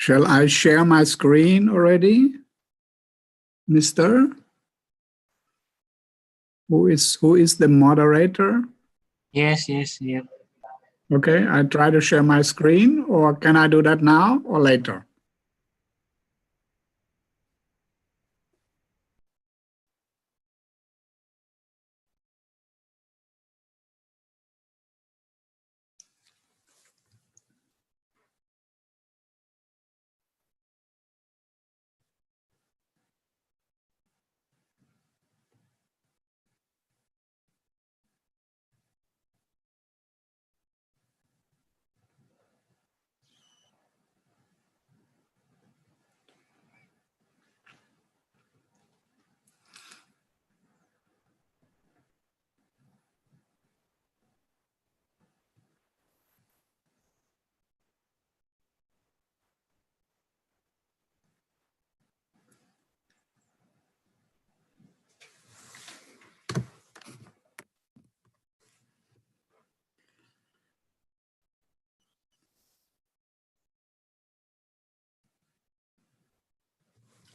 Shall I share my screen already, Mister? Who is the moderator? Yes. Okay, I try to share my screen, or can I do that now or later?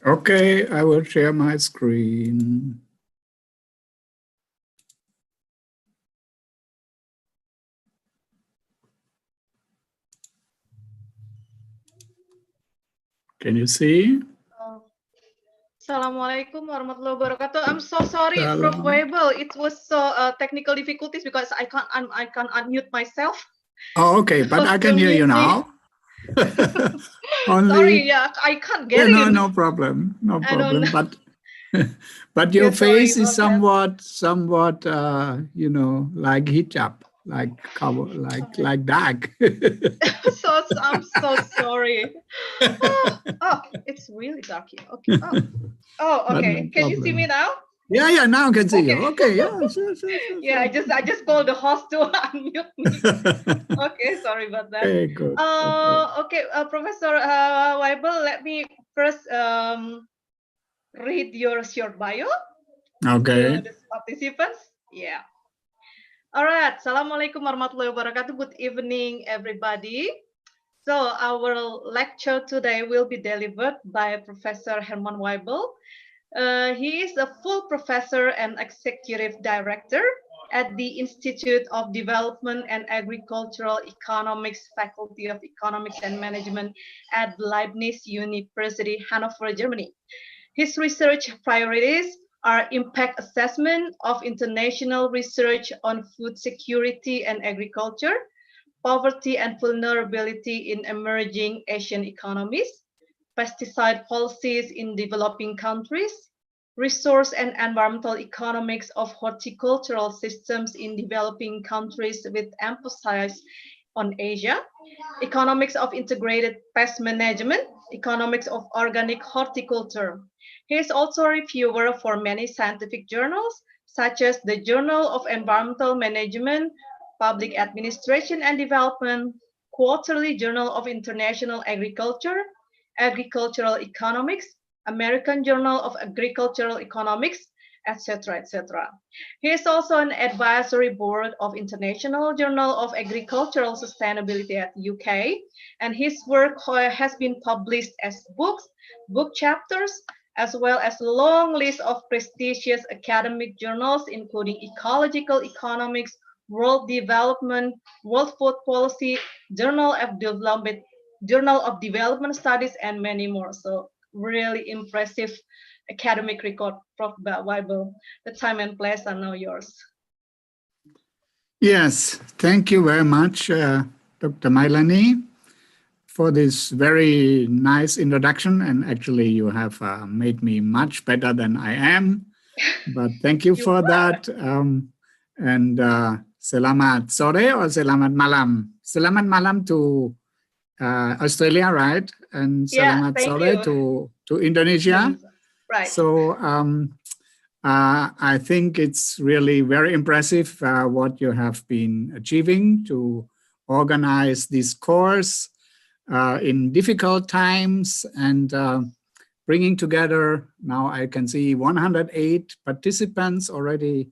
Okay, I will share my screen. Can you see? Assalamualaikum warahmatullahi wabarakatuh. I'm so sorry, Prof. Weibel. It was so technical difficulties because I can't unmute myself. Oh, okay, but I can hear you now. Sorry, yeah, I can't get in. No problem, no problem. But your face is somewhat, you know, like hijab, like cover, like dark. So I'm so sorry. Oh, it's really dark here. Okay. Oh, okay. Can you see me now? Yeah, now I can see you. Okay, yeah, sure. Yeah, I just called the host to unmute me. Okay, sorry about that. Okay, good. Okay, Professor Weibel, let me first read your short bio. Okay. To the participants. Yeah. All right. Assalamualaikum warahmatullahi wabarakatuh. Good evening, everybody. So our lecture today will be delivered by Professor Herman Weibel. He is a full professor and executive director at the Institute of Development and Agricultural Economics, Faculty of Economics and Management at Leibniz University, Hanover, Germany. His research priorities are impact assessment of international research on food security and agriculture, poverty and vulnerability in emerging Asian economies, pesticide policies in developing countries, resource and environmental economics of horticultural systems in developing countries with emphasis on Asia, economics of integrated pest management, economics of organic horticulture. He is also a reviewer for many scientific journals, such as the Journal of Environmental Management, Public Administration and Development, Quarterly Journal of International Agriculture, Agricultural Economics, American Journal of Agricultural Economics, etc., etc. He is also an advisory board of International Journal of Agricultural Sustainability at UK, and his work has been published as books, book chapters, as well as a long list of prestigious academic journals, including Ecological Economics, World Development, World Food Policy, Journal of Development Studies, and many more. So really impressive academic record, Prof. Weibel. The time and place are now yours. Yes, thank you very much, Dr. Mailani, for this very nice introduction. And actually, you have made me much better than I am. But thank you for that. And selamat sore or selamat malam? Selamat malam to Australia, right? And selamat sore to Indonesia. Right. So I think it's really very impressive what you have been achieving to organize this course in difficult times and bringing together, now I can see 108 participants already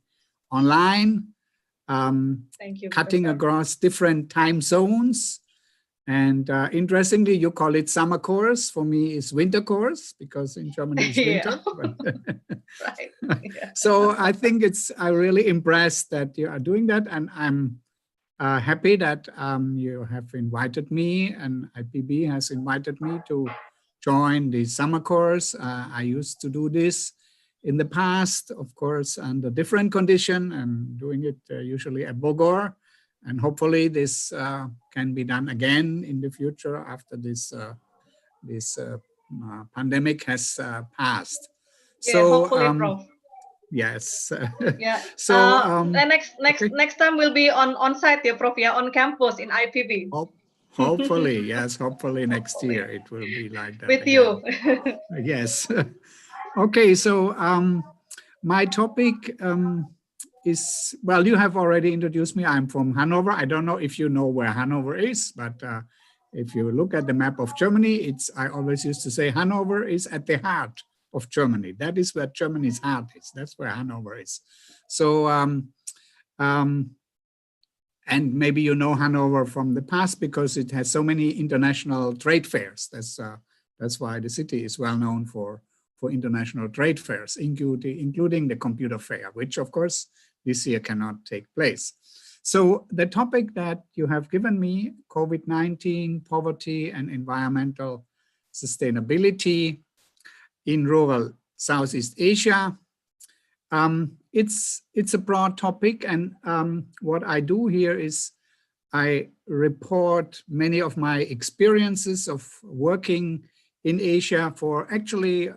online, Thank you, cutting Professor. across different time zones. And interestingly, you call it summer course. For me, it's winter course because in Germany it's winter. Right. Yeah. So I think I'm really impressed that you are doing that. And I'm happy that you have invited me and IPB has invited me to join the summer course. I used to do this in the past, of course, under different condition and doing it usually at Bogor. And hopefully this can be done again in the future after this pandemic has passed. Yeah, So hopefully, Prof. yes. Yeah. So next time will be on site, yeah, Prof. Yeah, on campus in IPB. Hopefully, yes. Hopefully next year it will be like that with again. you. Yes. Okay. So my topic is, well, you have already introduced me. I'm from Hanover. I don't know if you know where Hanover is, but if you look at the map of Germany, I always used to say Hanover is at the heart of Germany. That is where Germany's heart is. That's where Hanover is. So, and maybe you know Hanover from the past because it has so many international trade fairs. That's why the city is well known for international trade fairs, including the computer fair, which of course this year cannot take place. So the topic that you have given me, COVID-19, poverty and environmental sustainability in rural Southeast Asia. It's a broad topic, and what I do here is I report many of my experiences of working in Asia for actually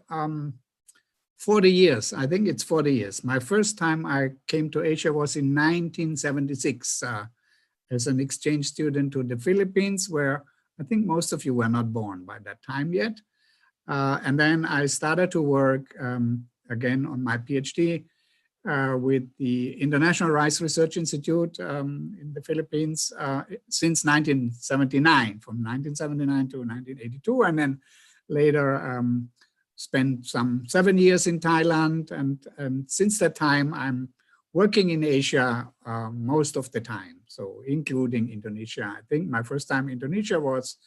40 years. I think it's 40 years. My first time I came to Asia was in 1976 as an exchange student to the Philippines, where I think most of you were not born by that time yet. And then I started to work again on my PhD with the International Rice Research Institute in the Philippines since 1979, from 1979 to 1982, and then later spent some 7 years in Thailand. And since that time, I'm working in Asia most of the time, so including Indonesia. I think my first time in Indonesia was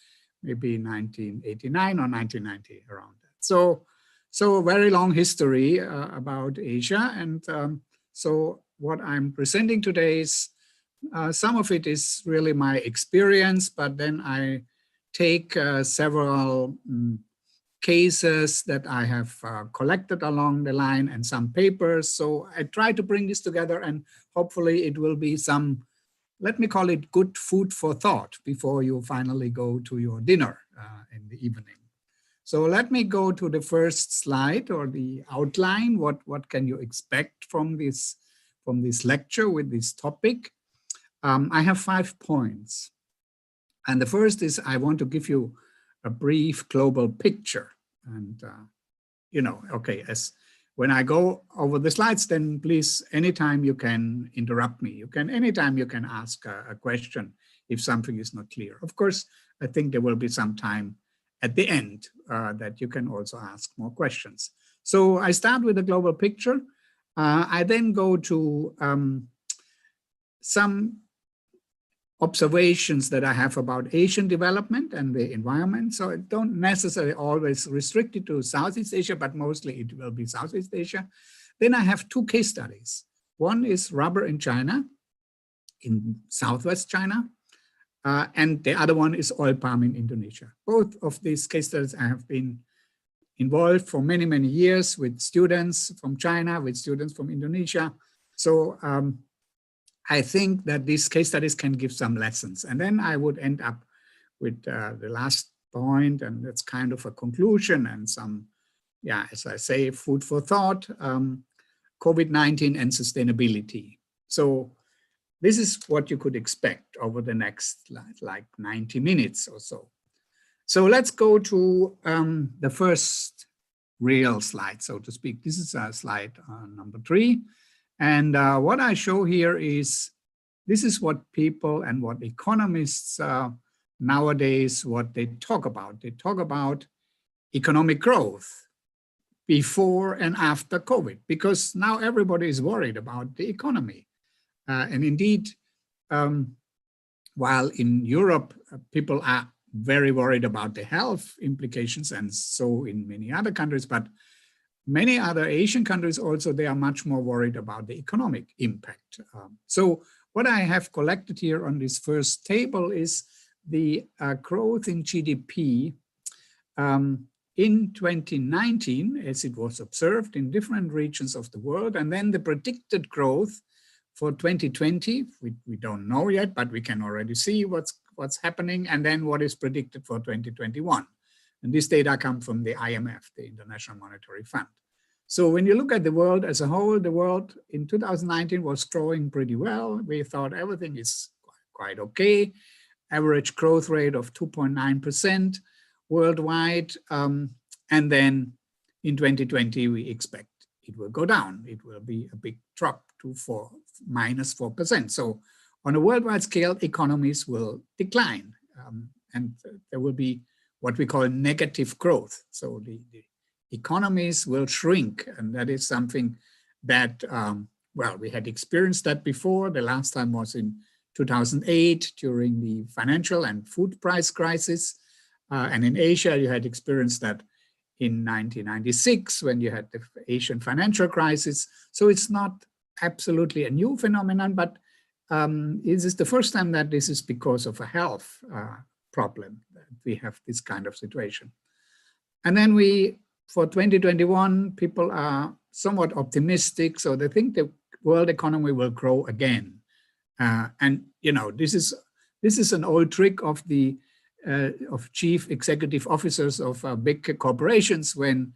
maybe 1989 or 1990, around that. So a very long history about Asia. And so what I'm presenting today is, some of it is really my experience, but then I take several cases that I have collected along the line and some papers. So I try to bring this together, and hopefully it will be some, let me call it, good food for thought before you finally go to your dinner in the evening. So let me go to the first slide, or the outline. What can you expect from this lecture with this topic? I have 5 points. And the first is I want to give you a brief global picture. And, okay, when I go over the slides, then please, anytime you can interrupt me. Anytime you can ask a question if something is not clear. Of course, I think there will be some time at the end that you can also ask more questions. So I start with a global picture. I then go to some observations that I have about Asian development and the environment. So I don't necessarily always restrict it to Southeast Asia, but mostly it will be Southeast Asia. Then I have 2 case studies. One is rubber in China, in Southwest China. And the other one is oil palm in Indonesia. Both of these case studies I have been involved for many, many years with students from China, with students from Indonesia. So I think that these case studies can give some lessons. And then I would end up with the last point, and that's kind of a conclusion and some, as I say, food for thought, COVID-19 and sustainability. So this is what you could expect over the next like 90 minutes or so. So let's go to the first real slide, so to speak. This is slide number 3. And what I show here is, this is what people and what economists nowadays, what they talk about. They talk about economic growth before and after COVID, because now everybody is worried about the economy. And indeed, while in Europe, people are very worried about the health implications, and so in many other countries, but many other Asian countries also, they are much more worried about the economic impact. So what I have collected here on this first table is the growth in GDP in 2019, as it was observed in different regions of the world, and then the predicted growth for 2020. We don't know yet, but we can already see what's happening, and then what is predicted for 2021. And this data come from the IMF, the International Monetary Fund. So when you look at the world as a whole, the world in 2019 was growing pretty well. We thought everything is quite okay. Average growth rate of 2.9% worldwide. And then in 2020, we expect it will go down. It will be a big drop to -4%. So on a worldwide scale, economies will decline. And there will be what we call negative growth. So the economies will shrink. And that is something that, well, we had experienced that before. The last time was in 2008 during the financial and food price crisis. And in Asia, you had experienced that in 1996 when you had the Asian financial crisis. So it's not absolutely a new phenomenon, but this is the first time that this is because of a health problem that we have this kind of situation. And then for 2021, people are somewhat optimistic. So they think the world economy will grow again. And you know, this is an old trick of the chief executive officers of big corporations. When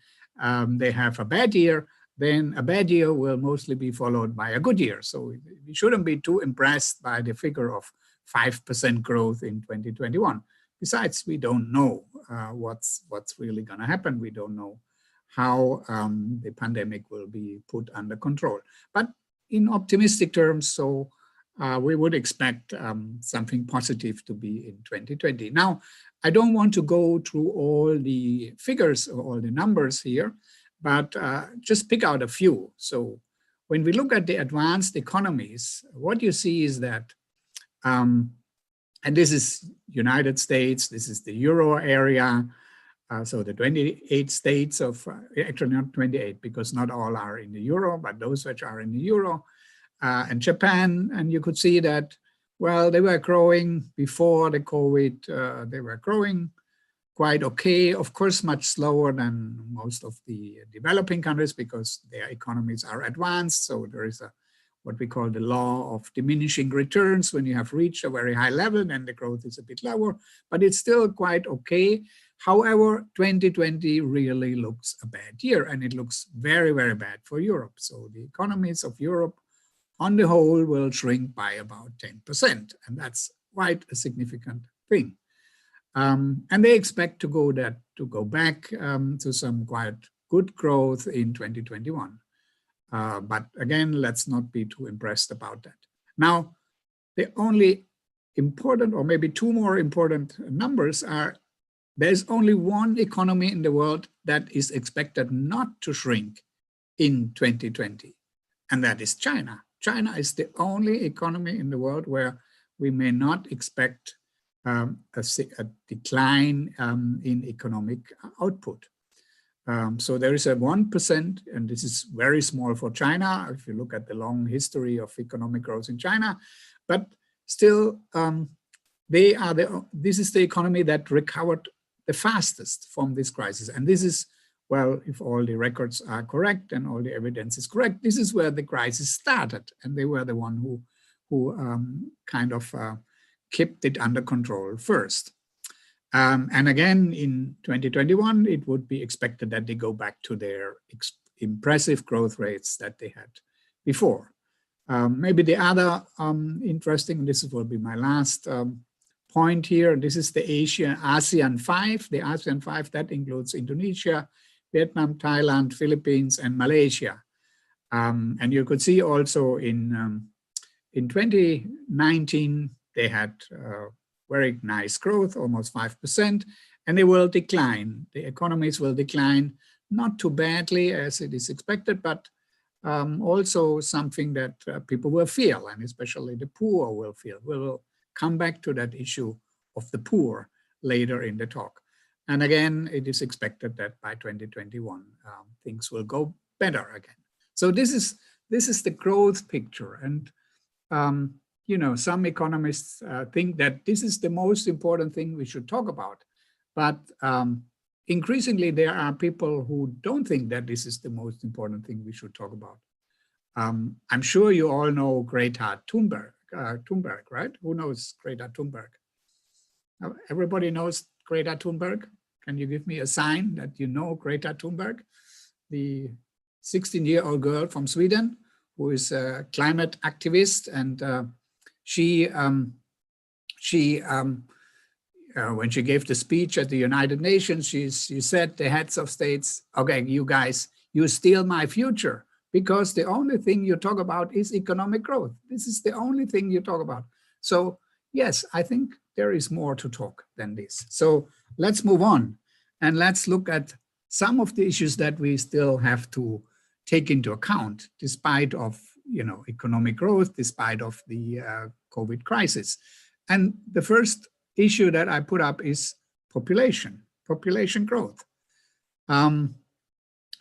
they have a bad year, then a bad year will mostly be followed by a good year. So we shouldn't be too impressed by the figure of 5% growth in 2021. Besides, we don't know what's really going to happen. We don't know how the pandemic will be put under control. But in optimistic terms, so we would expect something positive to be in 2020. Now, I don't want to go through all the figures or all the numbers here, but just pick out a few. So when we look at the advanced economies, what you see is that, and this is United States, this is the Euro area, so the 28 states of, actually not 28, because not all are in the Euro, but those which are in the Euro, and Japan, and you could see that, well, they were growing before the COVID, they were growing quite okay, of course, much slower than most of the developing countries because their economies are advanced. So there is what we call the law of diminishing returns. When you have reached a very high level, then the growth is a bit lower, but it's still quite okay. However, 2020 really looks a bad year, and it looks very, very bad for Europe. So the economies of Europe on the whole will shrink by about 10%, and that's quite a significant thing. And they expect to go back to some quite good growth in 2021. But again, let's not be too impressed about that. Now, the only important, or maybe two more important numbers are, there's only one economy in the world that is expected not to shrink in 2020, and that is China. China is the only economy in the world where we may not expect a decline in economic output. So there is a 1%, and this is very small for China if you look at the long history of economic growth in China, but still this is the economy that recovered the fastest from this crisis. And this is, well, if all the records are correct and all the evidence is correct, this is where the crisis started, and they were the one who kind of kept it under control first. And again, in 2021, it would be expected that they go back to their impressive growth rates that they had before. Maybe the other interesting, this will be my last point here, this is the ASEAN 5. The ASEAN 5, that includes Indonesia, Vietnam, Thailand, Philippines, and Malaysia. And you could see also in 2019, they had very nice growth, almost 5%, and they will decline. The economies will decline, not too badly as it is expected, but also something that people will feel, and especially the poor will feel. We will come back to that issue of the poor later in the talk. And again, it is expected that by 2021, things will go better again. So this is the growth picture. And you know, some economists think that this is the most important thing we should talk about. But increasingly, there are people who don't think that this is the most important thing we should talk about. I'm sure you all know Greta Thunberg, right? Who knows Greta Thunberg? Everybody knows Greta Thunberg. Can you give me a sign that you know Greta Thunberg, the 16-year-old girl from Sweden who is a climate activist, and when she gave the speech at the United Nations, she said the heads of states, okay, you guys, you steal my future because the only thing you talk about is economic growth. This is the only thing you talk about. So yes, I think there is more to talk than this. So let's move on and let's look at some of the issues that we still have to take into account despite of, you know, economic growth, despite of the COVID crisis. And the first issue that I put up is population growth.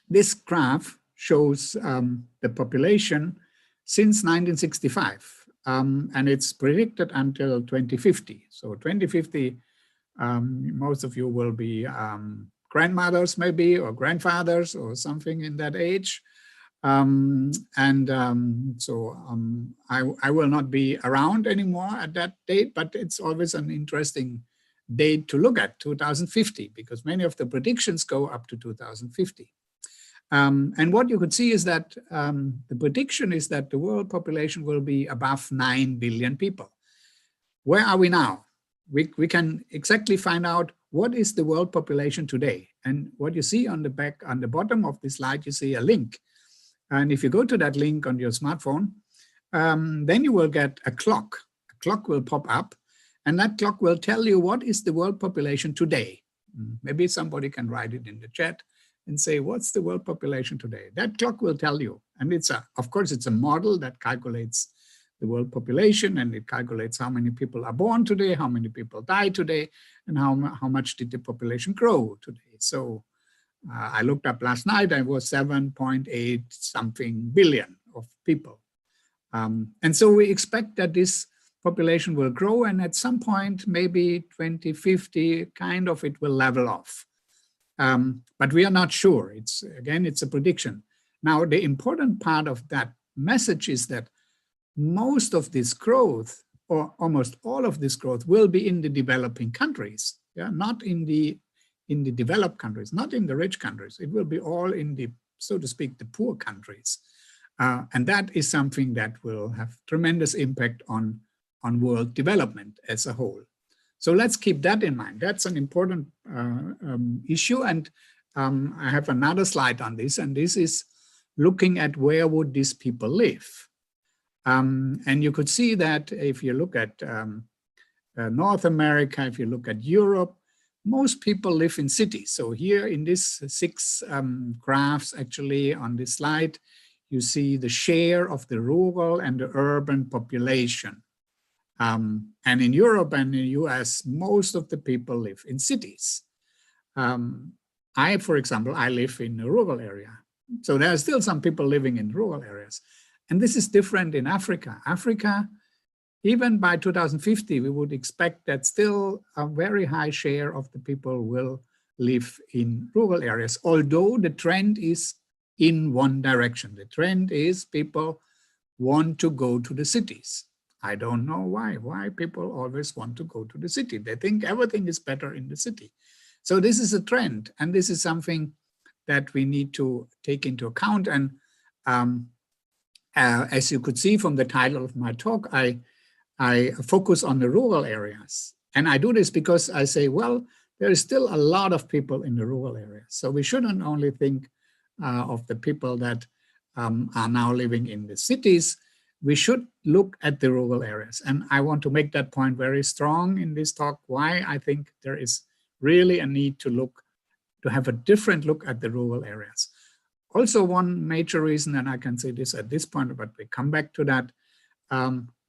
This graph shows the population since 1965, and it's predicted until 2050. So 2050, most of you will be grandmothers maybe, or grandfathers or something in that age. I will not be around anymore at that date, but it's always an interesting date to look at, 2050, because many of the predictions go up to 2050. And what you could see is that the prediction is that the world population will be above 9 billion people. Where are we now? We can exactly find out what is the world population today. And what you see on the bottom of the slide, you see a link. And if you go to that link on your smartphone, then you will get a clock. A clock will pop up, and that clock will tell you what is the world population today. Maybe somebody can write it in the chat and say, what's the world population today? That clock will tell you. And of course, it's a model that calculates the world population, and it calculates how many people are born today, how many people die today, and how much did the population grow today. So I looked up last night, I was 7.8 something billion of people. And so we expect that this population will grow, and at some point, maybe 2050, kind of it will level off. But we are not sure. It's a prediction. Now, the important part of that message is that most of this growth, or almost all of this growth, will be in the developing countries, not in the developed countries, not in the rich countries. It will be all in the, so to speak, the poor countries. And that is something that will have tremendous impact on world development as a whole. So let's keep that in mind. That's an important issue. And I have another slide on this, and this is looking at where would these people live. And you could see that if you look at North America, if you look at Europe, most people live in cities. So here in this 6 graphs actually on this slide, you see the share of the rural and the urban population. And in Europe and in the US, most of the people live in cities. For example, I live in a rural area. So there are still some people living in rural areas. And this is different in Africa. Africa, even by 2050, we would expect that still a very high share of the people will live in rural areas, although the trend is in one direction. The trend is people want to go to the cities. I don't know why people always want to go to the city. They think everything is better in the city. So this is a trend, and this is something that we need to take into account. And as you could see from the title of my talk, I focus on the rural areas. And I do this because I say, well, there is still a lot of people in the rural areas. So we shouldn't only think of the people that are now living in the cities. We should look at the rural areas. And I want to make that point very strong in this talk, why I think there is really a need to have a different look at the rural areas. Also, one major reason, and I can say this at this point, but we come back to that,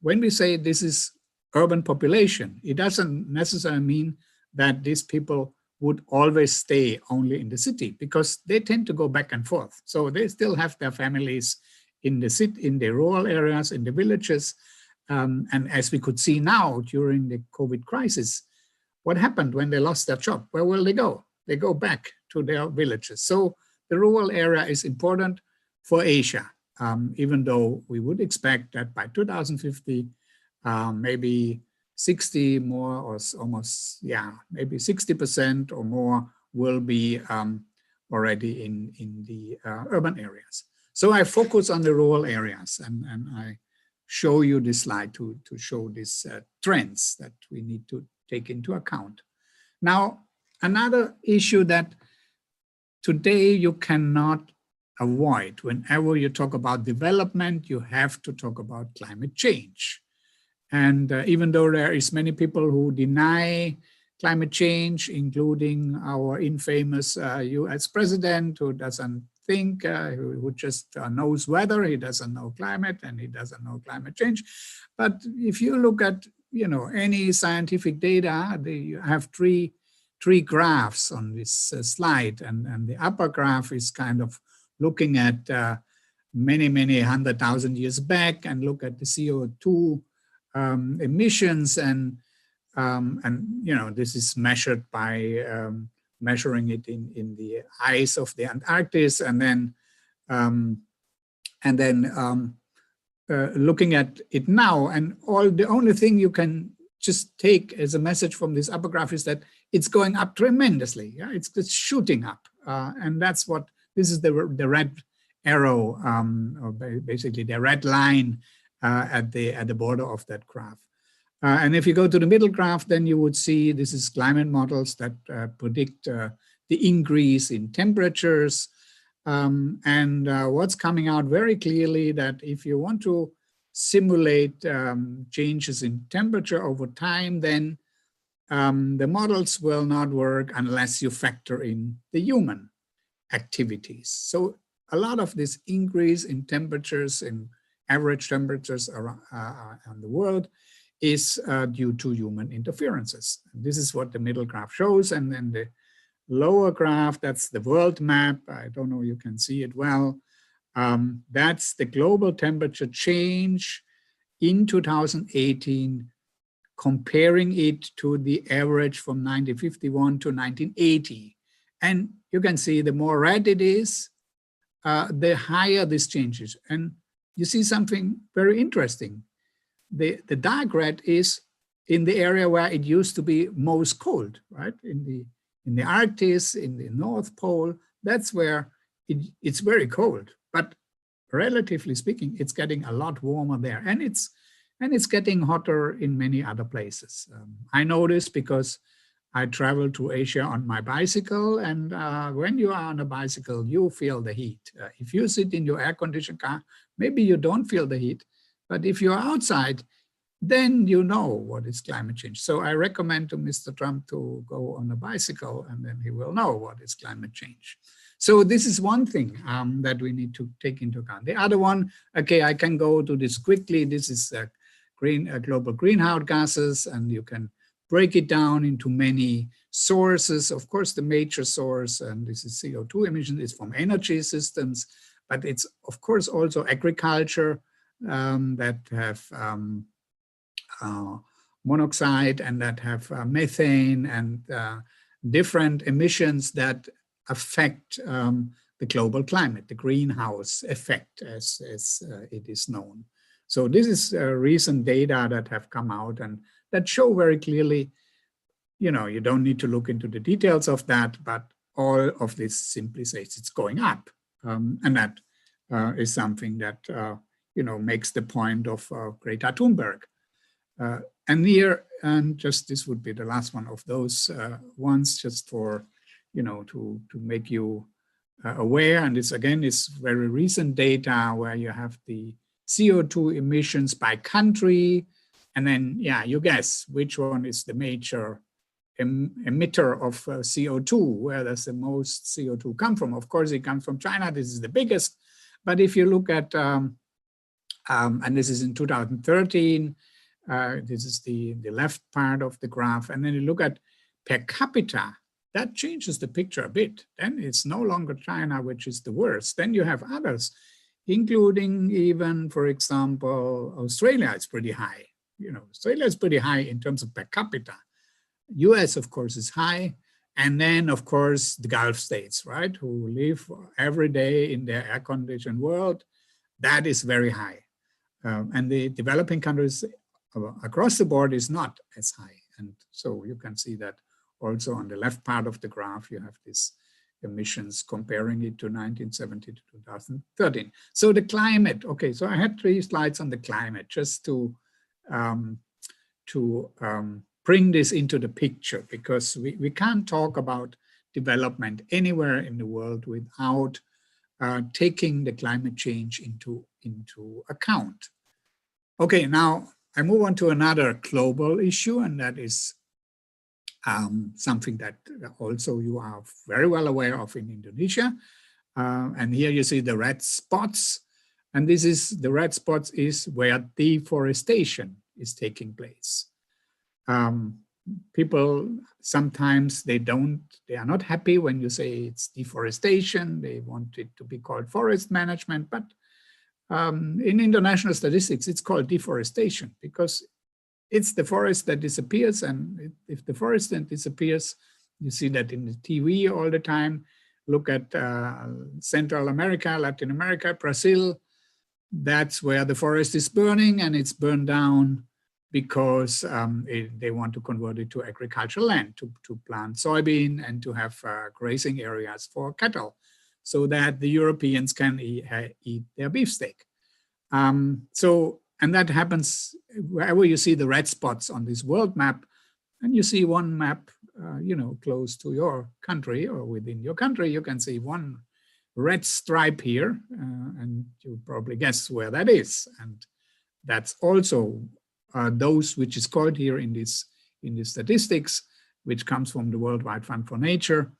when we say this is urban population, it doesn't necessarily mean that these people would always stay only in the city, because they tend to go back and forth. So they still have their families in the city, in the rural areas, in the villages. And as we could see now during the COVID crisis, what happened when they lost their job? Where will they go? They go back to their villages. So the rural area is important for Asia, even though we would expect that by 2050, maybe 60 more or almost, yeah, maybe 60% or more will be already in the urban areas. So I focus on the rural areas, and I show you this slide to show these trends that we need to take into account. Now, another issue that today you cannot avoid, whenever you talk about development, you have to talk about climate change. And even though there is many people who deny climate change, including our infamous US president, who doesn't think, who just knows weather, he doesn't know climate, and he doesn't know climate change. But if you look at, you know, any scientific data, you have three graphs on this slide, and the upper graph is kind of looking at many 100,000 years back and look at the CO2 emissions, and you know, this is measured by measuring it in the ice of the Antarctic, and then looking at it now. And the only thing you can just take as a message from this upper graph is that it's going up tremendously. Yeah, it's shooting up, and that's what this is, the red arrow, or basically the red line at the border of that graph. And if you go to the middle graph, then you would see this is climate models that predict the increase in temperatures. And what's coming out very clearly, that if you want to simulate changes in temperature over time, then the models will not work unless you factor in the human activities. So a lot of this increase in temperatures, in average temperatures around the world, is due to human interferences. This is what the middle graph shows. And then the lower graph, that's the world map. I don't know, you can see it well. That's the global temperature change in 2018, comparing it to the average from 1951 to 1980. And you can see the more red it is, the higher this changes. And you see something very interesting. The dark red is in the area where it used to be most cold, right? In the Arctic, in the North Pole, that's where it's very cold. But relatively speaking, it's getting a lot warmer there, and it's getting hotter in many other places. I know this because I travel to Asia on my bicycle, and when you are on a bicycle, you feel the heat. If you sit in your air-conditioned car, maybe you don't feel the heat, but if you're outside, then you know what is climate change. So I recommend to Mr. Trump to go on a bicycle, and then he will know what is climate change. So this is one thing that we need to take into account. The other one, okay, I can go to this quickly. This is global greenhouse gases, and you can break it down into many sources. Of course, the major source, and this is CO2 emissions, is from energy systems, but it's of course also agriculture that have monoxide and that have methane and different emissions that affect the global climate, the greenhouse effect, as it is known. So this is recent data that have come out and that show very clearly, you know, you don't need to look into the details of that, but all of this simply says it's going up. And that is something that, you know, makes the point of Greta Thunberg. And here, and just this would be the last one of those ones, just for, you know, to make you aware. And this again is very recent data where you have the CO2 emissions by country. And then, yeah, you guess which one is the major emitter of CO2, where does the most CO2 come from? Of course, it comes from China. This is the biggest. But if you look at, and this is in 2013, this is the left part of the graph. And then you look at per capita, that changes the picture a bit. Then it's no longer China, which is the worst. Then you have others, including even, for example, Australia is pretty high. You know, Australia is pretty high in terms of per capita. US, of course, is high. And then, of course, the Gulf states, right, who live every day in their air-conditioned world, that is very high. And the developing countries across the board is not as high. And so you can see that also on the left part of the graph, you have these emissions comparing it to 1970 to 2013. So the climate, okay, so I had 3 slides on the climate just to bring this into the picture, because we can't talk about development anywhere in the world without taking the climate change into account. Okay, now I move on to another global issue, and that is something that also you are very well aware of in Indonesia. And here you see the red spots. And this is, the red spots is where deforestation is taking place. People sometimes they are not happy when you say it's deforestation. They want it to be called forest management, but in international statistics, it's called deforestation because it's the forest that disappears. And if the forest then disappears, you see that in the TV all the time. Look at Central America, Latin America, Brazil. That's where the forest is burning, and it's burned down because they want to convert it to agricultural land, to plant soybean and to have grazing areas for cattle so that the Europeans can eat their beefsteak. And that happens wherever you see the red spots on this world map, and you see one map, you know, close to your country or within your country, you can see one red stripe here, and you probably guess where that is. And that's also those which is called here in this statistics, which comes from the Worldwide Fund for Nature,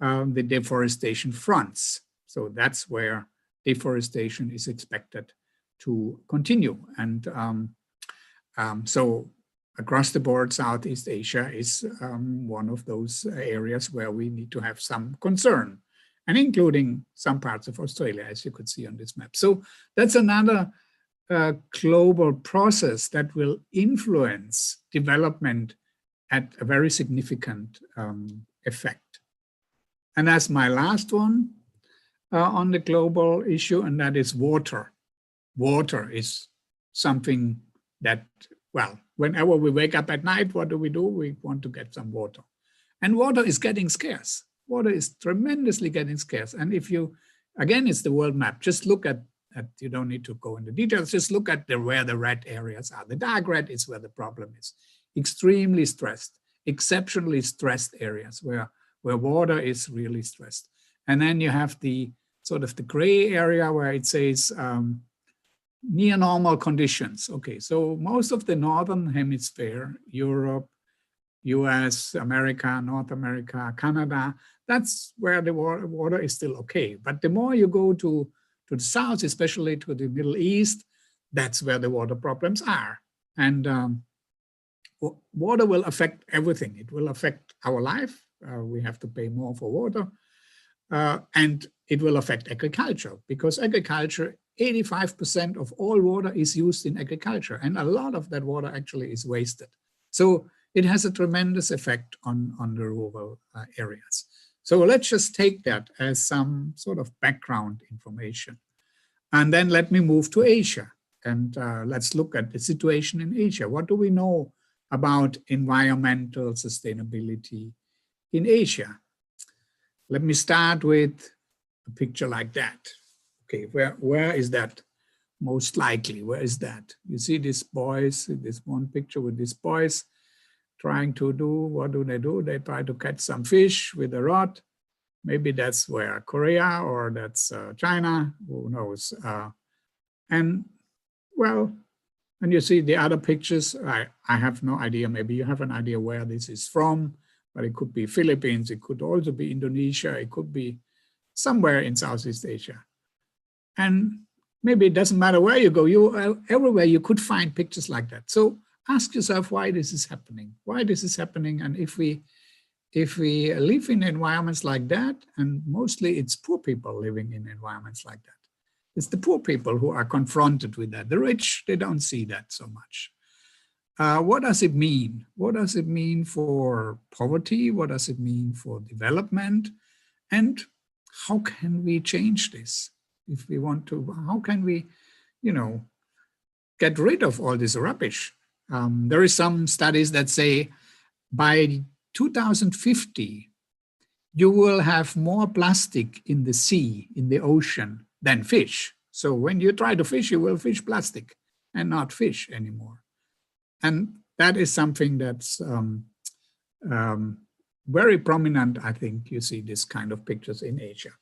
the deforestation fronts. So that's where deforestation is expected to continue. And so across the board, Southeast Asia is one of those areas where we need to have some concern, and including some parts of Australia, as you could see on this map. So that's another global process that will influence development at a very significant effect. And that's my last one on the global issue, and that is water. Water is something that, well, whenever we wake up at night, what do? We want to get some water. And water is getting scarce. Water is tremendously getting scarce. And if you, again, it's the world map, just look at you don't need to go into details, just look at where the red areas are. The dark red is where the problem is. Extremely stressed, exceptionally stressed areas where water is really stressed. And then you have the sort of the gray area where it says near normal conditions. Okay, so most of the northern hemisphere, Europe, US, America, North America, Canada, that's where the water is still okay. But the more you go to the south, especially to the Middle East, that's where the water problems are. And water will affect everything. It will affect our life. We have to pay more for water. And it will affect agriculture, because agriculture, 85% of all water is used in agriculture. And a lot of that water actually is wasted. So it has a tremendous effect on the rural areas. So let's just take that as some sort of background information. And then let me move to Asia. And let's look at the situation in Asia. What do we know about environmental sustainability in Asia? Let me start with a picture like that. Okay, where is that most likely? Where is that? You see these boys, this one picture with these boys trying to do, what do? They try to catch some fish with a rod. Maybe that's where Korea, or that's China, who knows? And well, and you see the other pictures, I have no idea, maybe you have an idea where this is from, but it could be Philippines, it could also be Indonesia, it could be somewhere in Southeast Asia. And maybe it doesn't matter where you go, everywhere you could find pictures like that. So ask yourself why this is happening, and if we if we live in environments like that, and mostly it's poor people living in environments like that, it's the poor people who are confronted with that. The rich, they don't see that so much. What does it mean? What does it mean for poverty? What does it mean for development? And how can we change this? If we want to, how can we, get rid of all this rubbish? There is some studies that say by 2050, you will have more plastic in the sea, in the ocean, than fish. So when you try to fish, you will fish plastic and not fish anymore. And that is something that's very prominent. I think you see this kind of pictures in Asia.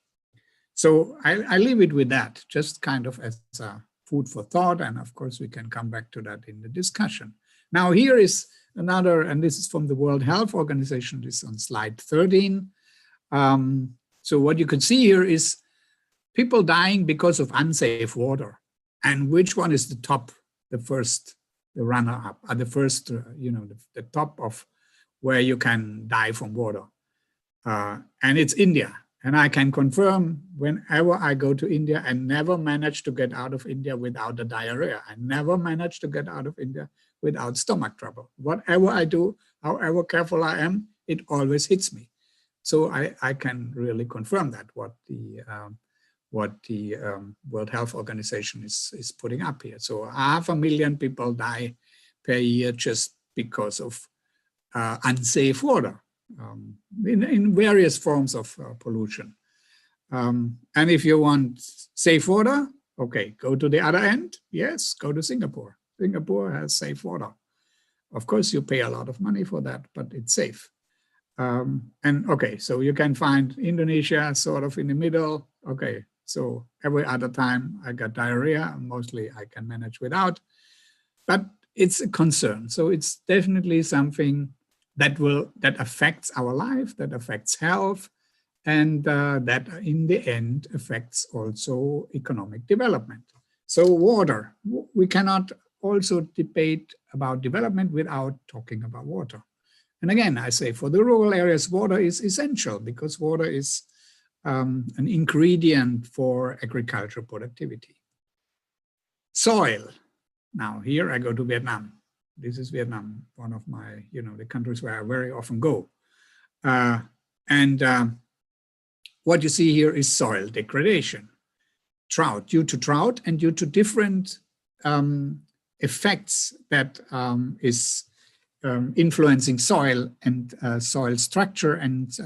So I leave it with that, just kind of as a food for thought. And of course, we can come back to that in the discussion. Now, here is another, and this is from the World Health Organization, this is on slide 13. So what you can see here is people dying because of unsafe water. And which one is the top, the first, the runner-up, the first, the top of where you can die from water. And it's India. And I can confirm whenever I go to India, I never manage to get out of India without a diarrhea. I never manage to get out of India without stomach trouble. Whatever I do, however careful I am, it always hits me. So I can really confirm that what the World Health Organization is putting up here. So 500,000 people die per year just because of unsafe water in various forms of pollution. And if you want safe water, okay, go to the other end. Yes, go to Singapore. Singapore has safe water. Of course, you pay a lot of money for that, but it's safe. And okay, so you can find Indonesia sort of in the middle. Okay, so every other time I got diarrhea, mostly I can manage without, but it's a concern. So it's definitely something that affects our life, that affects health, and that in the end affects also economic development. So water, we cannot also debate about development without talking about water. And again, I say for the rural areas, water is essential because water is an ingredient for agricultural productivity. Soil. Now here I go to Vietnam. This is Vietnam, one of my, the countries where I very often go. What you see here is soil degradation. Drought, due to drought and due to different effects that is influencing soil and soil structure and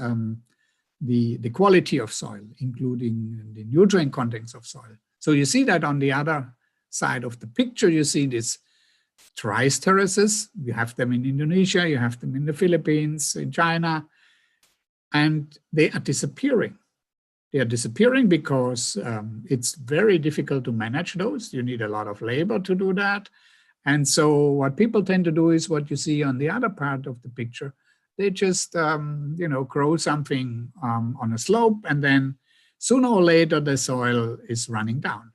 the quality of soil, including the nutrient contents of soil. So you see that on the other side of the picture, you see this rice terraces. You have them in Indonesia, you have them in the Philippines, in China, and they are disappearing. They are disappearing because it's very difficult to manage those. You need a lot of labor to do that. And so what people tend to do is what you see on the other part of the picture. They just, grow something on a slope, and then sooner or later the soil is running down.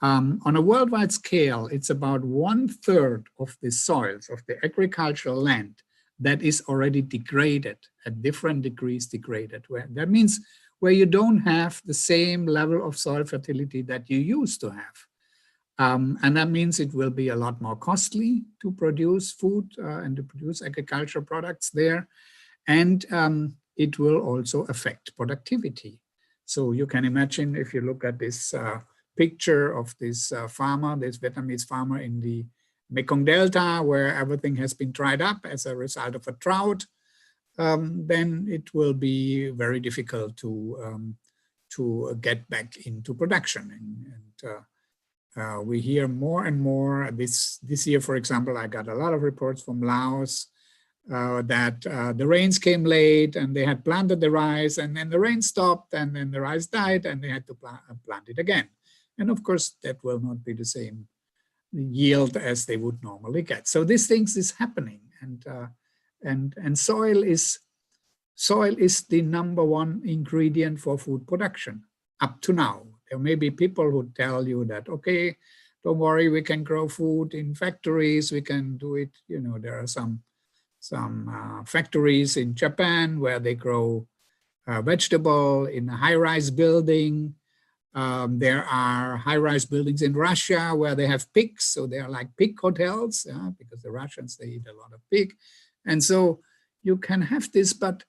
On a worldwide scale, it's about 1/3 of the soils of the agricultural land that is already degraded at different degrees degraded. That means where you don't have the same level of soil fertility that you used to have. And that means it will be a lot more costly to produce food and to produce agricultural products there. And it will also affect productivity. So you can imagine if you look at this picture of this farmer, this Vietnamese farmer in the Mekong Delta, where everything has been dried up as a result of a drought, then it will be very difficult to get back into production. And we hear more and more. This year, for example, I got a lot of reports from Laos that the rains came late and they had planted the rice, and then the rain stopped and then the rice died and they had to plant it again. And of course, that will not be the same yield as they would normally get. So these things is happening, and soil is the #1 ingredient for food production up to now. There may be people who tell you that, okay, don't worry, we can grow food in factories, we can do it. There are some factories in Japan where they grow vegetable in a high-rise building. There are high-rise buildings in Russia where they have pigs, so they are like pig hotels, because the Russians, they eat a lot of pig. And so you can have this, but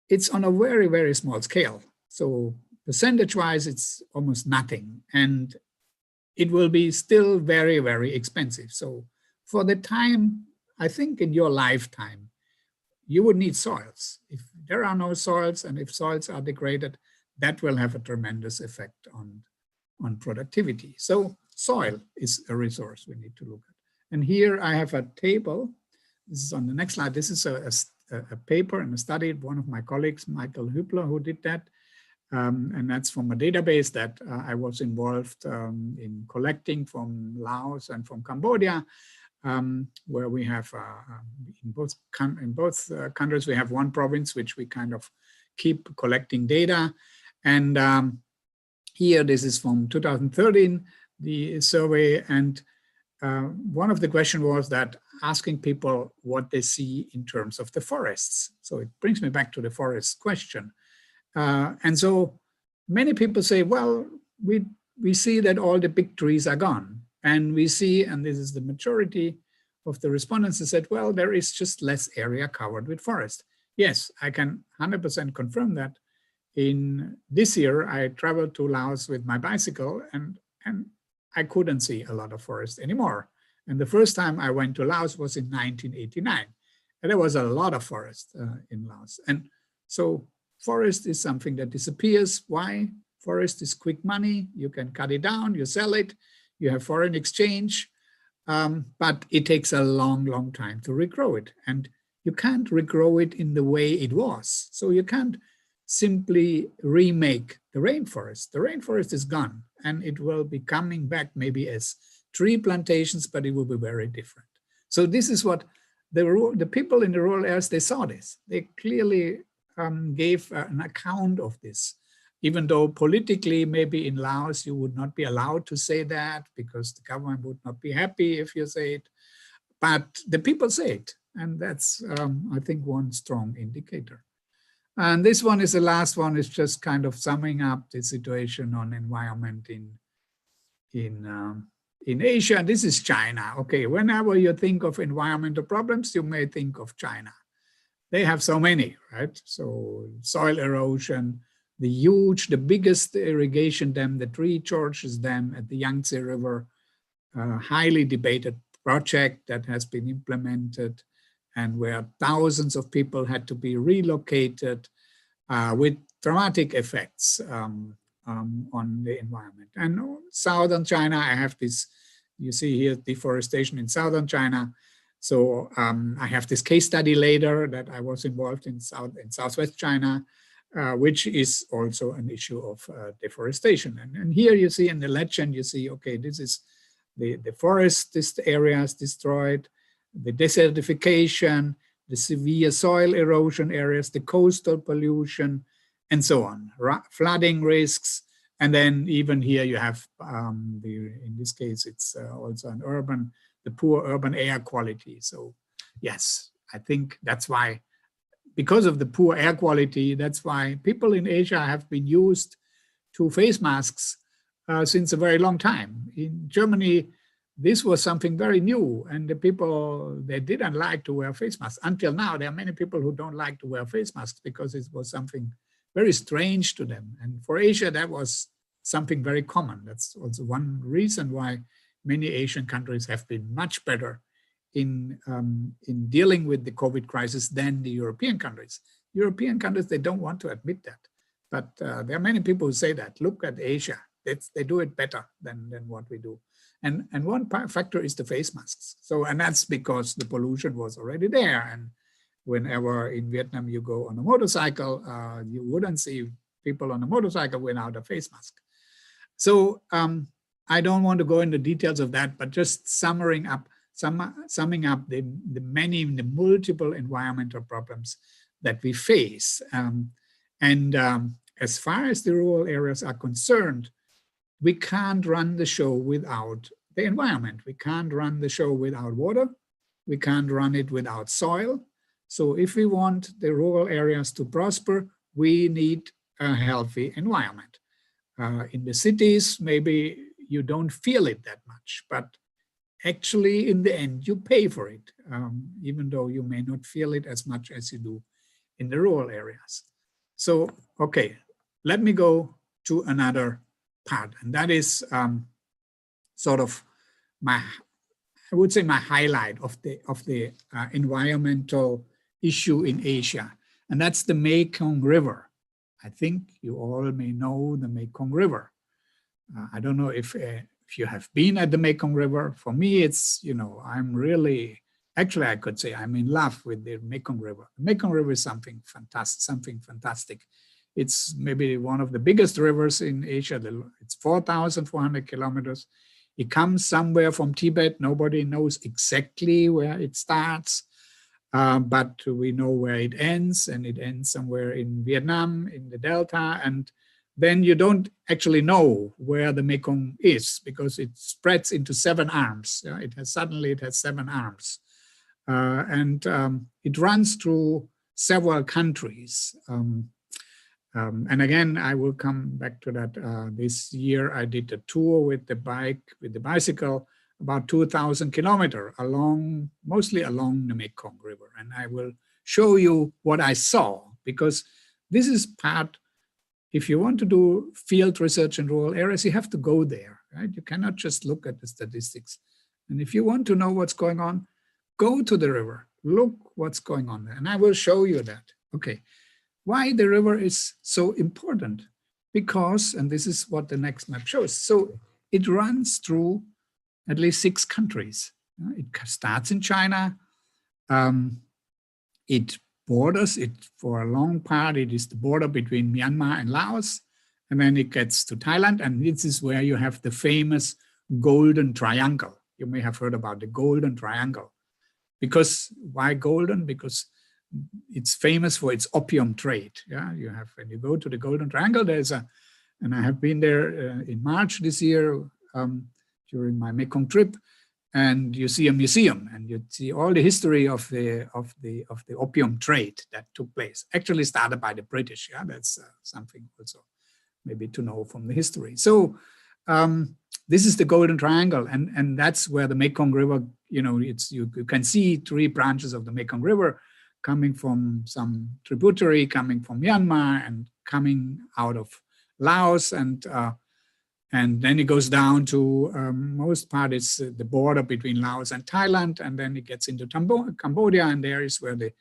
it's on a very, very small scale. So percentage-wise, it's almost nothing. And it will be still very, very expensive. So for the time, I think in your lifetime, you would need soils. If there are no soils and if soils are degraded, that will have a tremendous effect on productivity. So soil is a resource we need to look at. And here I have a table. This is on the next slide. This is a paper and a study, one of my colleagues, Michael Hübler, who did that. And that's from a database that I was involved in collecting from Laos and from Cambodia, where we have, in both countries, we have one province which we kind of keep collecting data. And here, this is from 2013, the survey. And one of the questions was that asking people what they see in terms of the forests. So it brings me back to the forest question. And so many people say, well, we see that all the big trees are gone. And we see, and this is the majority of the respondents, who said, well, there is just less area covered with forest. Yes, I can 100% confirm that. In this year, I traveled to Laos with my bicycle and I couldn't see a lot of forest anymore. And the first time I went to Laos was in 1989. And there was a lot of forest in Laos. And so forest is something that disappears. Why? Forest is quick money. You can cut it down, you sell it, you have foreign exchange, but it takes a long, long time to regrow it. And you can't regrow it in the way it was. So you can't simply remake the rainforest. The rainforest is gone and it will be coming back maybe as tree plantations, but it will be very different. So this is what the people in the rural areas, they saw this. They clearly gave an account of this, even though politically, maybe in Laos, you would not be allowed to say that because the government would not be happy if you say it. But the people say it. And that's, I think, one strong indicator. And this one is the last one, is just kind of summing up the situation on environment in Asia. This is China. Okay, whenever you think of environmental problems, you may think of China. They have so many, right? So soil erosion, the biggest irrigation dam, the Three Gorges Dam at the Yangtze River, highly debated project that has been implemented and where thousands of people had to be relocated with dramatic effects on the environment. And southern China, I have this, you see here, deforestation in southern China. So I have this case study later that I was involved in southwest China, which is also an issue of deforestation. And here you see in the legend, you see, okay, this is the forest areas destroyed, the desertification, the severe soil erosion areas, the coastal pollution, and so on, flooding risks. And then even here you have, in this case, it's also the poor urban air quality. So yes, I think that's why, because of the poor air quality, that's why people in Asia have been used to face masks since a very long time. In Germany, this was something very new, and the people, they didn't like to wear face masks. Until now, there are many people who don't like to wear face masks because it was something very strange to them. And for Asia, that was something very common. That's also one reason why many Asian countries have been much better in dealing with the COVID crisis than the European countries. European countries, they don't want to admit that. But there are many people who say that. Look at Asia. They do it better than what we do. And one factor is the face masks. So, and that's because the pollution was already there. And whenever in Vietnam you go on a motorcycle, you wouldn't see people on a motorcycle without a face mask. So I don't want to go into details of that, but just summing up the multiple environmental problems that we face. As far as the rural areas are concerned, we can't run the show without the environment. We can't run the show without water. we can't run it without soil. So if we want the rural areas to prosper, we need a healthy environment. In the cities, maybe you don't feel it that much, but actually in the end, you pay for it, even though you may not feel it as much as you do in the rural areas. So, okay, let me go to another part, and that is sort of my, I would say, my highlight of the environmental issue in Asia, and that's the Mekong River. I think you all may know the Mekong River. I don't know if you have been at the Mekong River. For me, it's, you know, I'm really, actually I could say I'm in love with the Mekong River. The Mekong River is something fantastic. It's maybe one of the biggest rivers in Asia. It's 4,400 kilometers. It comes somewhere from Tibet. Nobody knows exactly where it starts, but we know where it ends, and it ends somewhere in Vietnam, in the Delta. And then you don't actually know where the Mekong is because it spreads into 7 arms. It has 7 arms. And it runs through several countries. And again, I will come back to that. This year, I did a tour with the bicycle, about 2,000 kilometers mostly along the Mekong River. And I will show you what I saw, because this is part, if you want to do field research in rural areas, you have to go there, right? You cannot just look at the statistics. And if you want to know what's going on, go to the river, look what's going on there. And I will show you that. Okay. Why the river is so important? Because, and this is what the next map shows, so it runs through at least 6 countries. It starts in China. It borders it for a long part. It is the border between Myanmar and Laos. And then it gets to Thailand. And this is where you have the famous Golden Triangle. You may have heard about the Golden Triangle. Because why golden? Because it's famous for its opium trade. Yeah, you have, when you go to the Golden Triangle, there's and I have been there in March this year during my Mekong trip, and you see a museum and you see all the history of the opium trade that took place. Actually started by the British. Yeah, that's something also maybe to know from the history. So this is the Golden Triangle, and that's where the Mekong River, you know, you can see 3 branches of the Mekong River coming from some tributary, coming from Myanmar and coming out of Laos, and then it goes down to most part it's the border between Laos and Thailand, and then it gets into Cambodia, and there is where the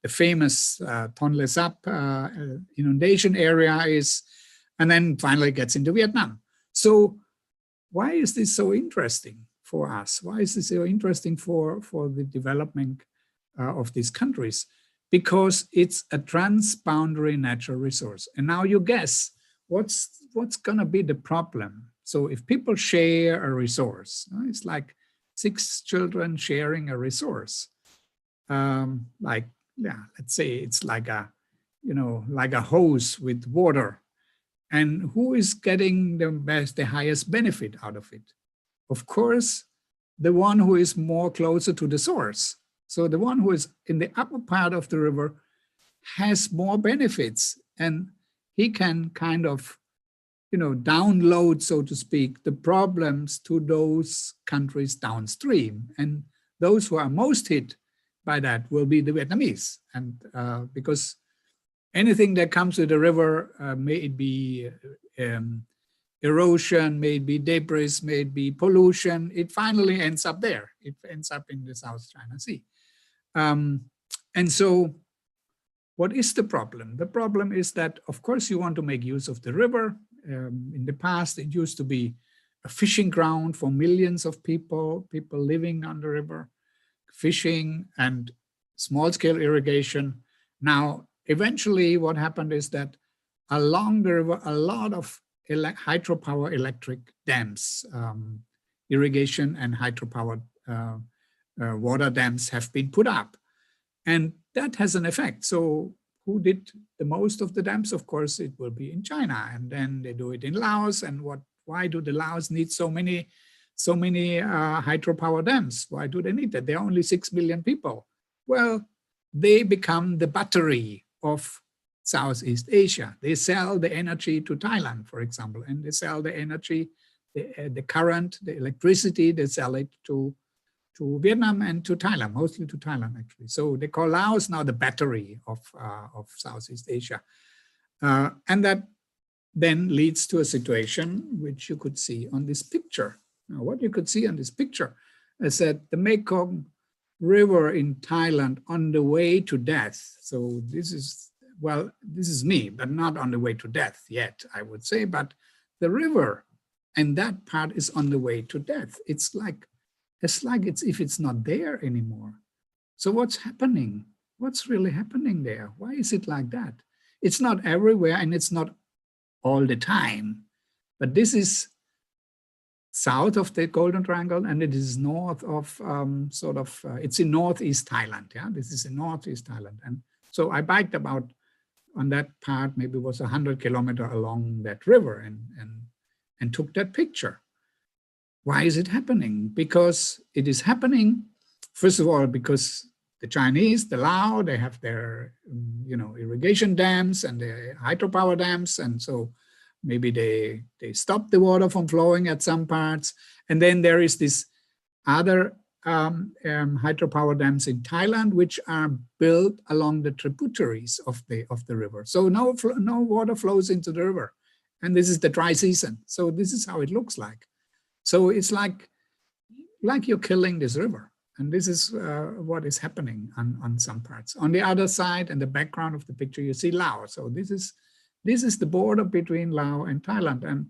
famous Tonle Sap inundation area is, and then finally gets into Vietnam. So why is this so interesting for us? Why is this so interesting for the development of these countries? Because it's a transboundary natural resource. And now you guess what's going to be the problem. So if people share a resource, it's like 6 children sharing a resource. Like, yeah, let's say it's like like a hose with water. And who is getting the highest benefit out of it? Of course, the one who is more closer to the source. So the one who is in the upper part of the river has more benefits, and he can kind of, download, so to speak, the problems to those countries downstream. And those who are most hit by that will be the Vietnamese. And because anything that comes with the river, may it be erosion, may it be debris, may it be pollution, it finally ends up there. It ends up in the South China Sea. And so what is the problem? The problem is that, of course, you want to make use of the river. In the past, it used to be a fishing ground for millions of people living on the river, fishing and small-scale irrigation. Now, eventually, what happened is that along the river, a lot of hydropower electric dams, irrigation and hydropower water dams have been put up. And that has an effect. So who did the most of the dams? Of course, it will be in China. And then they do it in Laos. And why do the Laos need so many so many hydropower dams? Why do they need that? There are only 6 million people. Well, they become the battery of Southeast Asia. They sell the energy to Thailand, for example, and they sell the energy, the current, the electricity, they sell it to Vietnam and to Thailand, mostly to Thailand, actually. So they call Laos now the battery of Southeast Asia. And that then leads to a situation which you could see on this picture. Now, what you could see on this picture is that the Mekong River in Thailand on the way to death. So this is, well, this is me, but not on the way to death yet, I would say, but the river and that part is on the way to death. It's like it's if it's not there anymore. So what's happening? What's really happening there? Why is it like that? It's not everywhere and it's not all the time, but this is south of the Golden Triangle and it is north of it's in Northeast Thailand. Yeah, this is in Northeast Thailand. And so I biked about on that part, maybe it was 100 kilometers along that river and took that picture. Why is it happening? Because it is happening, first of all, because the Chinese, the Lao, they have their, irrigation dams and their hydropower dams. And so maybe they stop the water from flowing at some parts. And then there is this other hydropower dams in Thailand, which are built along the tributaries of the river. So no water flows into the river. And this is the dry season. So this is how it looks like. So it's like you're killing this river. And this is what is happening on some parts. On the other side, in the background of the picture, you see Laos. So this is the border between Laos and Thailand. And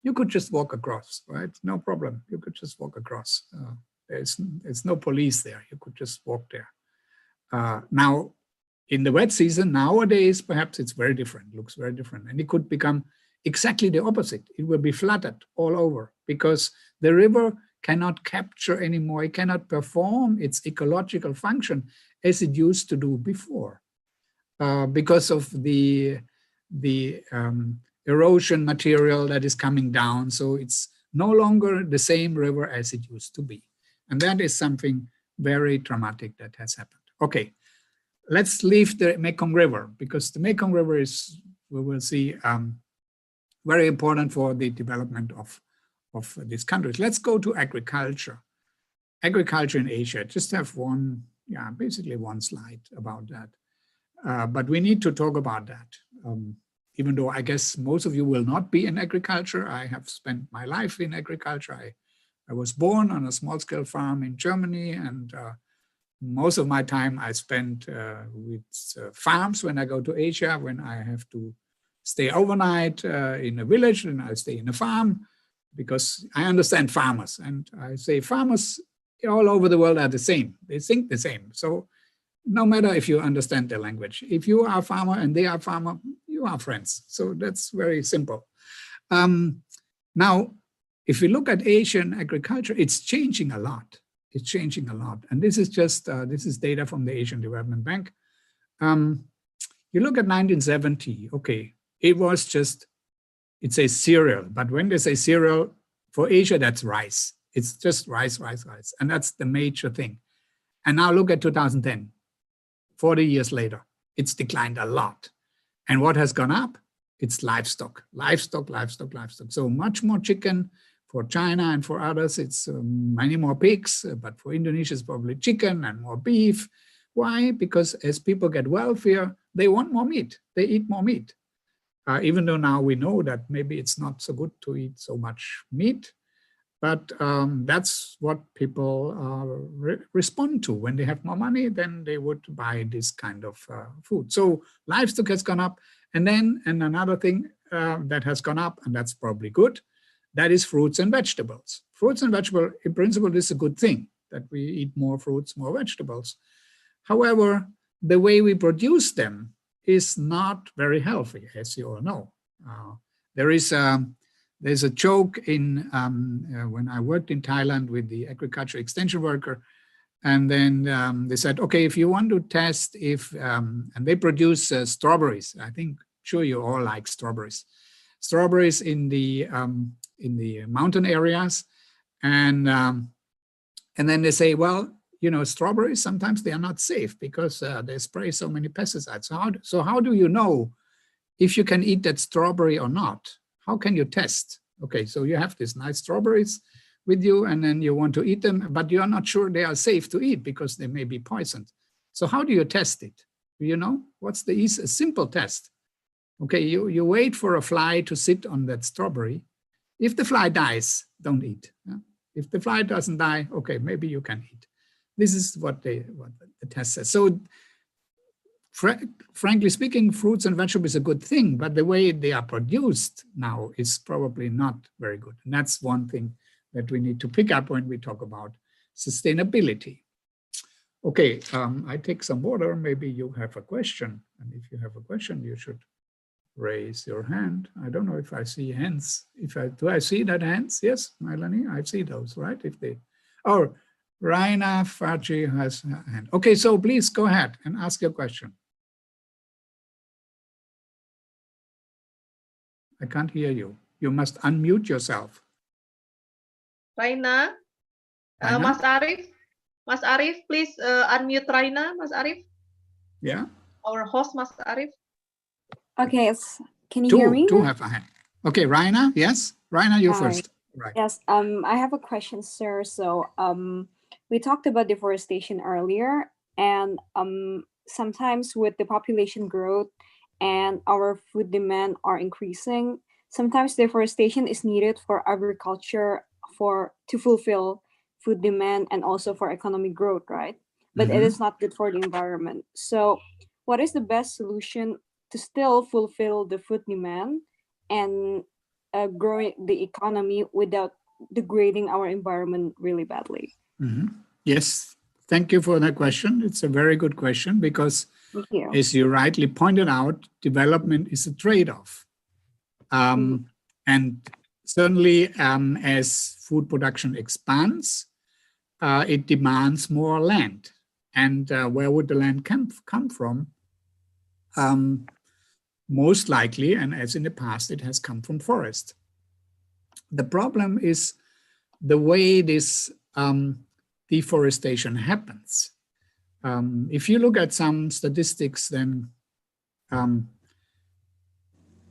you could just walk across, right? No problem. You could just walk across. There's no police there. You could just walk there. Now, in the wet season, nowadays, perhaps it's very different, looks very different. And it could become exactly the opposite. It will be flooded all over because the river cannot capture anymore. It cannot perform its ecological function as it used to do before because of the erosion material that is coming down. So it's no longer the same river as it used to be. And that is something very dramatic that has happened. Okay, let's leave the Mekong River because the Mekong River is, we will see, very important for the development of these countries. Let's go to agriculture. Agriculture in Asia, just have basically one slide about that. But we need to talk about that. Even though I guess most of you will not be in agriculture. I have spent my life in agriculture. I was born on a small-scale farm in Germany, and most of my time I spent with farms when I go to Asia, when I have to stay overnight in a village, and I stay in a farm because I understand farmers. And I say farmers all over the world are the same. They think the same. So no matter if you understand their language, if you are a farmer and they are a farmer, you are friends. So that's very simple. Now, if we look at Asian agriculture, it's changing a lot. It's changing a lot. And this is just, this is data from the Asian Development Bank. You look at 1970, okay, it was just, it says cereal, but when they say cereal, for Asia, that's rice. It's just rice. And that's the major thing. And now look at 2010, 40 years later, it's declined a lot. And what has gone up? It's livestock. So much more chicken for China and for others. It's many more pigs, but for Indonesia, it's probably chicken and more beef. Why? Because as people get wealthier, they want more meat. They eat more meat. Even though now we know that maybe it's not so good to eat so much meat, but that's what people respond to. When they have more money, then they would buy this kind of food. So livestock has gone up. And then another thing that has gone up, and that's probably good, that is fruits and vegetables. Fruits and vegetables, in principle, this is a good thing, that we eat more fruits, more vegetables. However, the way we produce them is not very healthy, as you all know. There's a joke in when I worked in Thailand with the agriculture extension worker, and then they said, okay, if you want to test if, and they produce strawberries. I think, sure you all like strawberries. Strawberries in the mountain areas, And then they say, well, you know, strawberries, sometimes they are not safe because they spray so many pesticides. So how do you know if you can eat that strawberry or not? How can you test? Okay, so you have these nice strawberries with you and then you want to eat them, but you are not sure they are safe to eat because they may be poisoned. So how do you test it? Do you know? What's the easy, a simple test? Okay, you wait for a fly to sit on that strawberry. If the fly dies, don't eat. Yeah? If the fly doesn't die, okay, maybe you can eat. This is what the test says. So frankly speaking, fruits and vegetables is a good thing, but the way they are produced now is probably not very good. And that's one thing that we need to pick up when we talk about sustainability. Okay, I take some water. Maybe you have a question. And if you have a question, you should raise your hand. I don't know if I see hands. Do I see that hands? Yes, Melanie, I see those, right? If they, oh, Raina Faci has a hand. Okay, so please go ahead and ask your question. I can't hear you. You must unmute yourself. Raina, Mas Arif, please unmute Raina, Mas Arif. Yeah. Our host, Mas Arif. Okay, can you hear me? Two have a hand. Okay, Raina, yes. Raina, you first. Right. Yes, I have a question, sir. So we talked about deforestation earlier, and sometimes with the population growth and our food demand are increasing, sometimes deforestation is needed for agriculture to fulfill food demand and also for economic growth, right? But it is not good for the environment. So what is the best solution to still fulfill the food demand and growing the economy without degrading our environment really badly? Yes, thank you for that question. It's a very good question because, as you rightly pointed out, development is a trade-off. And certainly as food production expands, it demands more land. And where would the land come from? Most likely, and as in the past, it has come from forest. The problem is the way this deforestation happens. If you look at some statistics, then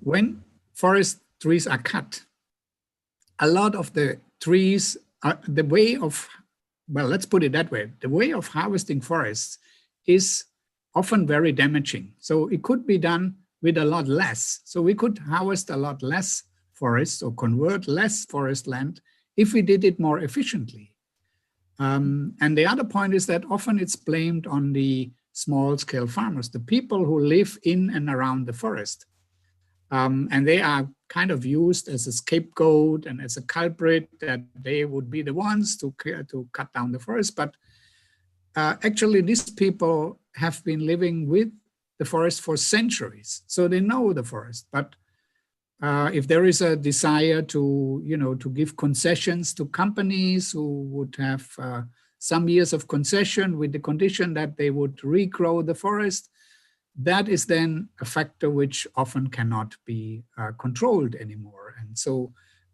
when forest trees are cut, a lot of the trees, the way of, well, let's put it that way, the way of harvesting forests is often very damaging. So it could be done with a lot less. So we could harvest a lot less forests or convert less forest land if we did it more efficiently. And the other point is that often it's blamed on the small-scale farmers, the people who live in and around the forest. And they are kind of used as a scapegoat and as a culprit that they would be the ones to cut down the forest. But actually, these people have been living with the forest for centuries, so they know the forest. But if there is a desire to give concessions to companies who would have some years of concession with the condition that they would regrow the forest, that is then a factor which often cannot be controlled anymore. And so,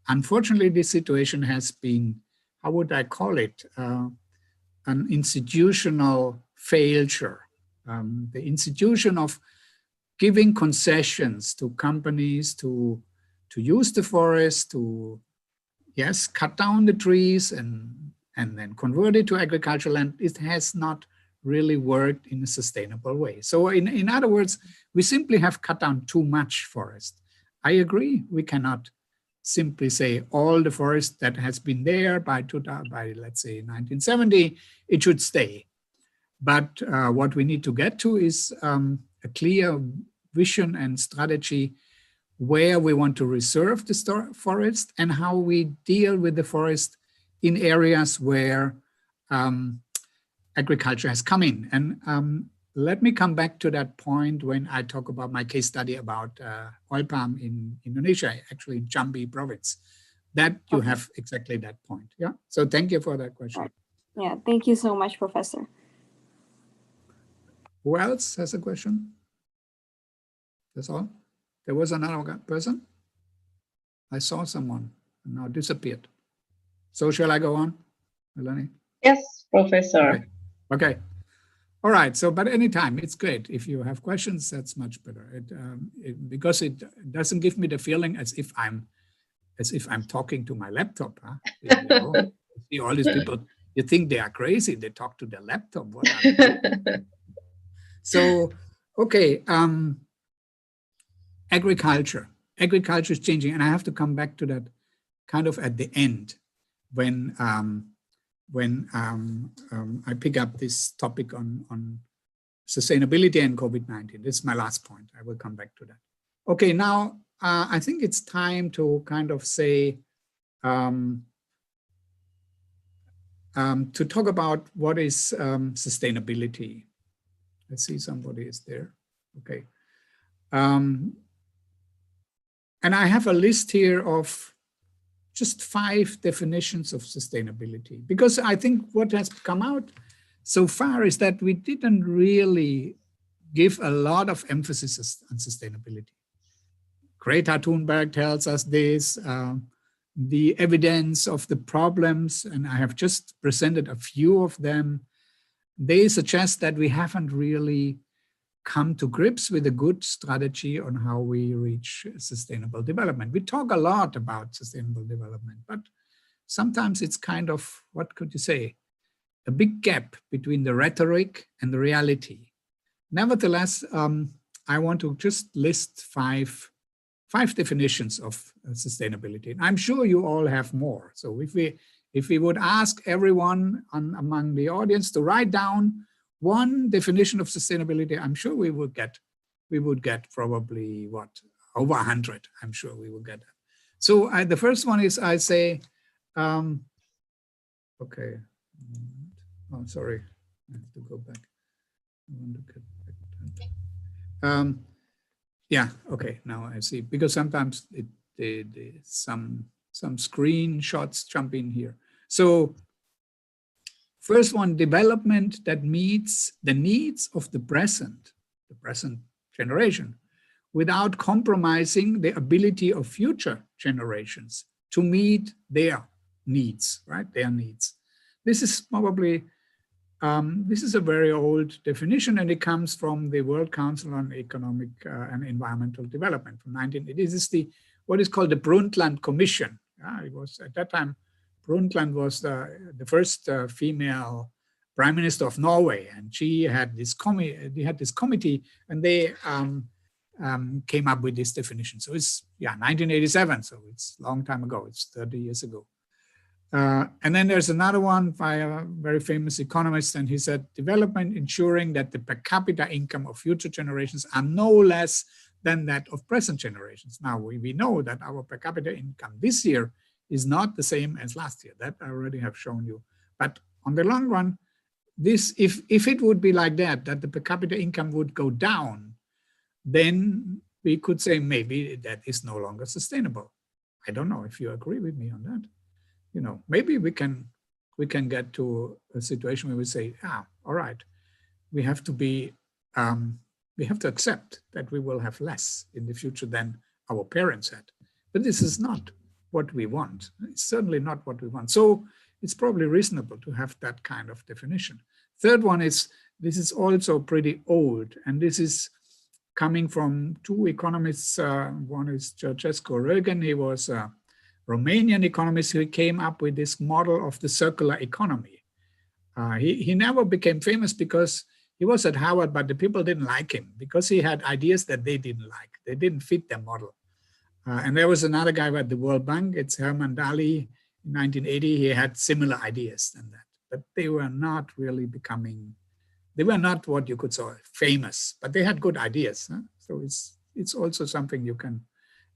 unfortunately, this situation has been, how would I call it, an institutional failure. The institution of giving concessions to companies to use the forest, to, yes, cut down the trees and then convert it to agricultural land, it has not really worked in a sustainable way. So in other words, we simply have cut down too much forest. I agree, we cannot simply say all the forest that has been there by let's say 1970, it should stay. But what we need to get to is a clear vision and strategy where we want to reserve the forest and how we deal with the forest in areas where agriculture has come in. And let me come back to that point when I talk about my case study about oil palm in Indonesia, actually in Jambi province, that you have exactly that point. Yeah. So thank you for that question. Right. Yeah, thank you so much, Professor. Who else has a question? That's all? There was another person? I saw someone and now disappeared. So shall I go on, Melanie? Yes, Professor. Okay. Okay. All right. So, but anytime, it's great. If you have questions, that's much better. Because it doesn't give me the feeling as if I'm talking to my laptop. Huh? You know, see all these people, you think they are crazy. They talk to their laptop. What are they doing? So, okay. Agriculture is changing, and I have to come back to that kind of at the end when I pick up this topic on sustainability and COVID-19. This is my last point. I will come back to that. Okay, now I think it's time to kind of say, to talk about what is sustainability. Let's see, somebody is there. Okay. And I have a list here of just 5 definitions of sustainability, because I think what has come out so far is that we didn't really give a lot of emphasis on sustainability. Greta Thunberg tells us this, the evidence of the problems, and I have just presented a few of them. They suggest that we haven't really come to grips with a good strategy on how we reach sustainable development. We talk a lot about sustainable development, but sometimes it's kind of, what could you say, a big gap between the rhetoric and the reality. Nevertheless, I want to just list five definitions of sustainability. I'm sure you all have more. So if we would ask everyone among the audience to write down one definition of sustainability, I'm sure we would get probably what, over 100. I'm sure we will get that. So the first one is, I say, okay. Oh, sorry, I have to go back. I want to get back to that. Yeah, okay, now I see, because sometimes some screenshots jump in here. So first one, development that meets the needs of the present generation, without compromising the ability of future generations to meet their needs, right? Their needs. This is probably, this is a very old definition, and it comes from the World Council on Economic and Environmental Development from 1980. This is what is called the Brundtland Commission. It was at that time, Brundtland was the first female prime minister of Norway, and she had this committee, and they came up with this definition. So it's 1987, so it's a long time ago. It's 30 years ago. And then there's another one by a very famous economist, and he said, development ensuring that the per capita income of future generations are no less than that of present generations. Now, we know that our per capita income this year is not the same as last year. That I already have shown you. But on the long run, this, if it would be like that the per capita income would go down, then we could say maybe that is no longer sustainable. I don't know if you agree with me on that. You know, maybe we can get to a situation where we say, all right, we have to be, we have to accept that we will have less in the future than our parents had. But this is not what we want. It's certainly not what we want. So it's probably reasonable to have that kind of definition. Third one is, this is also pretty old, and this is coming from 2 economists. One is Georgescu Rögen. He was a Romanian economist who came up with this model of the circular economy. He never became famous because he was at Harvard, but the people didn't like him because he had ideas that they didn't like. They didn't fit their model. And there was another guy at the World Bank, it's Herman Daly. In 1980, he had similar ideas than that, but they were not really they were not what you could say famous, but they had good ideas. Huh? So it's also something you can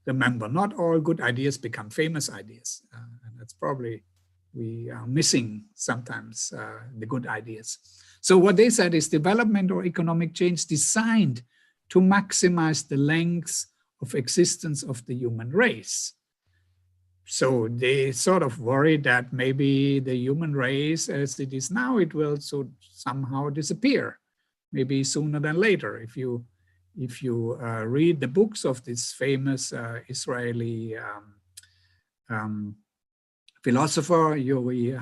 remember. Not all good ideas become famous ideas. And that's probably, we are missing sometimes the good ideas. So what they said is development or economic change designed to maximize the length of existence of the human race. So they sort of worry that maybe the human race as it is now, it will somehow disappear, maybe sooner than later. If you read the books of this famous Israeli philosopher Yuri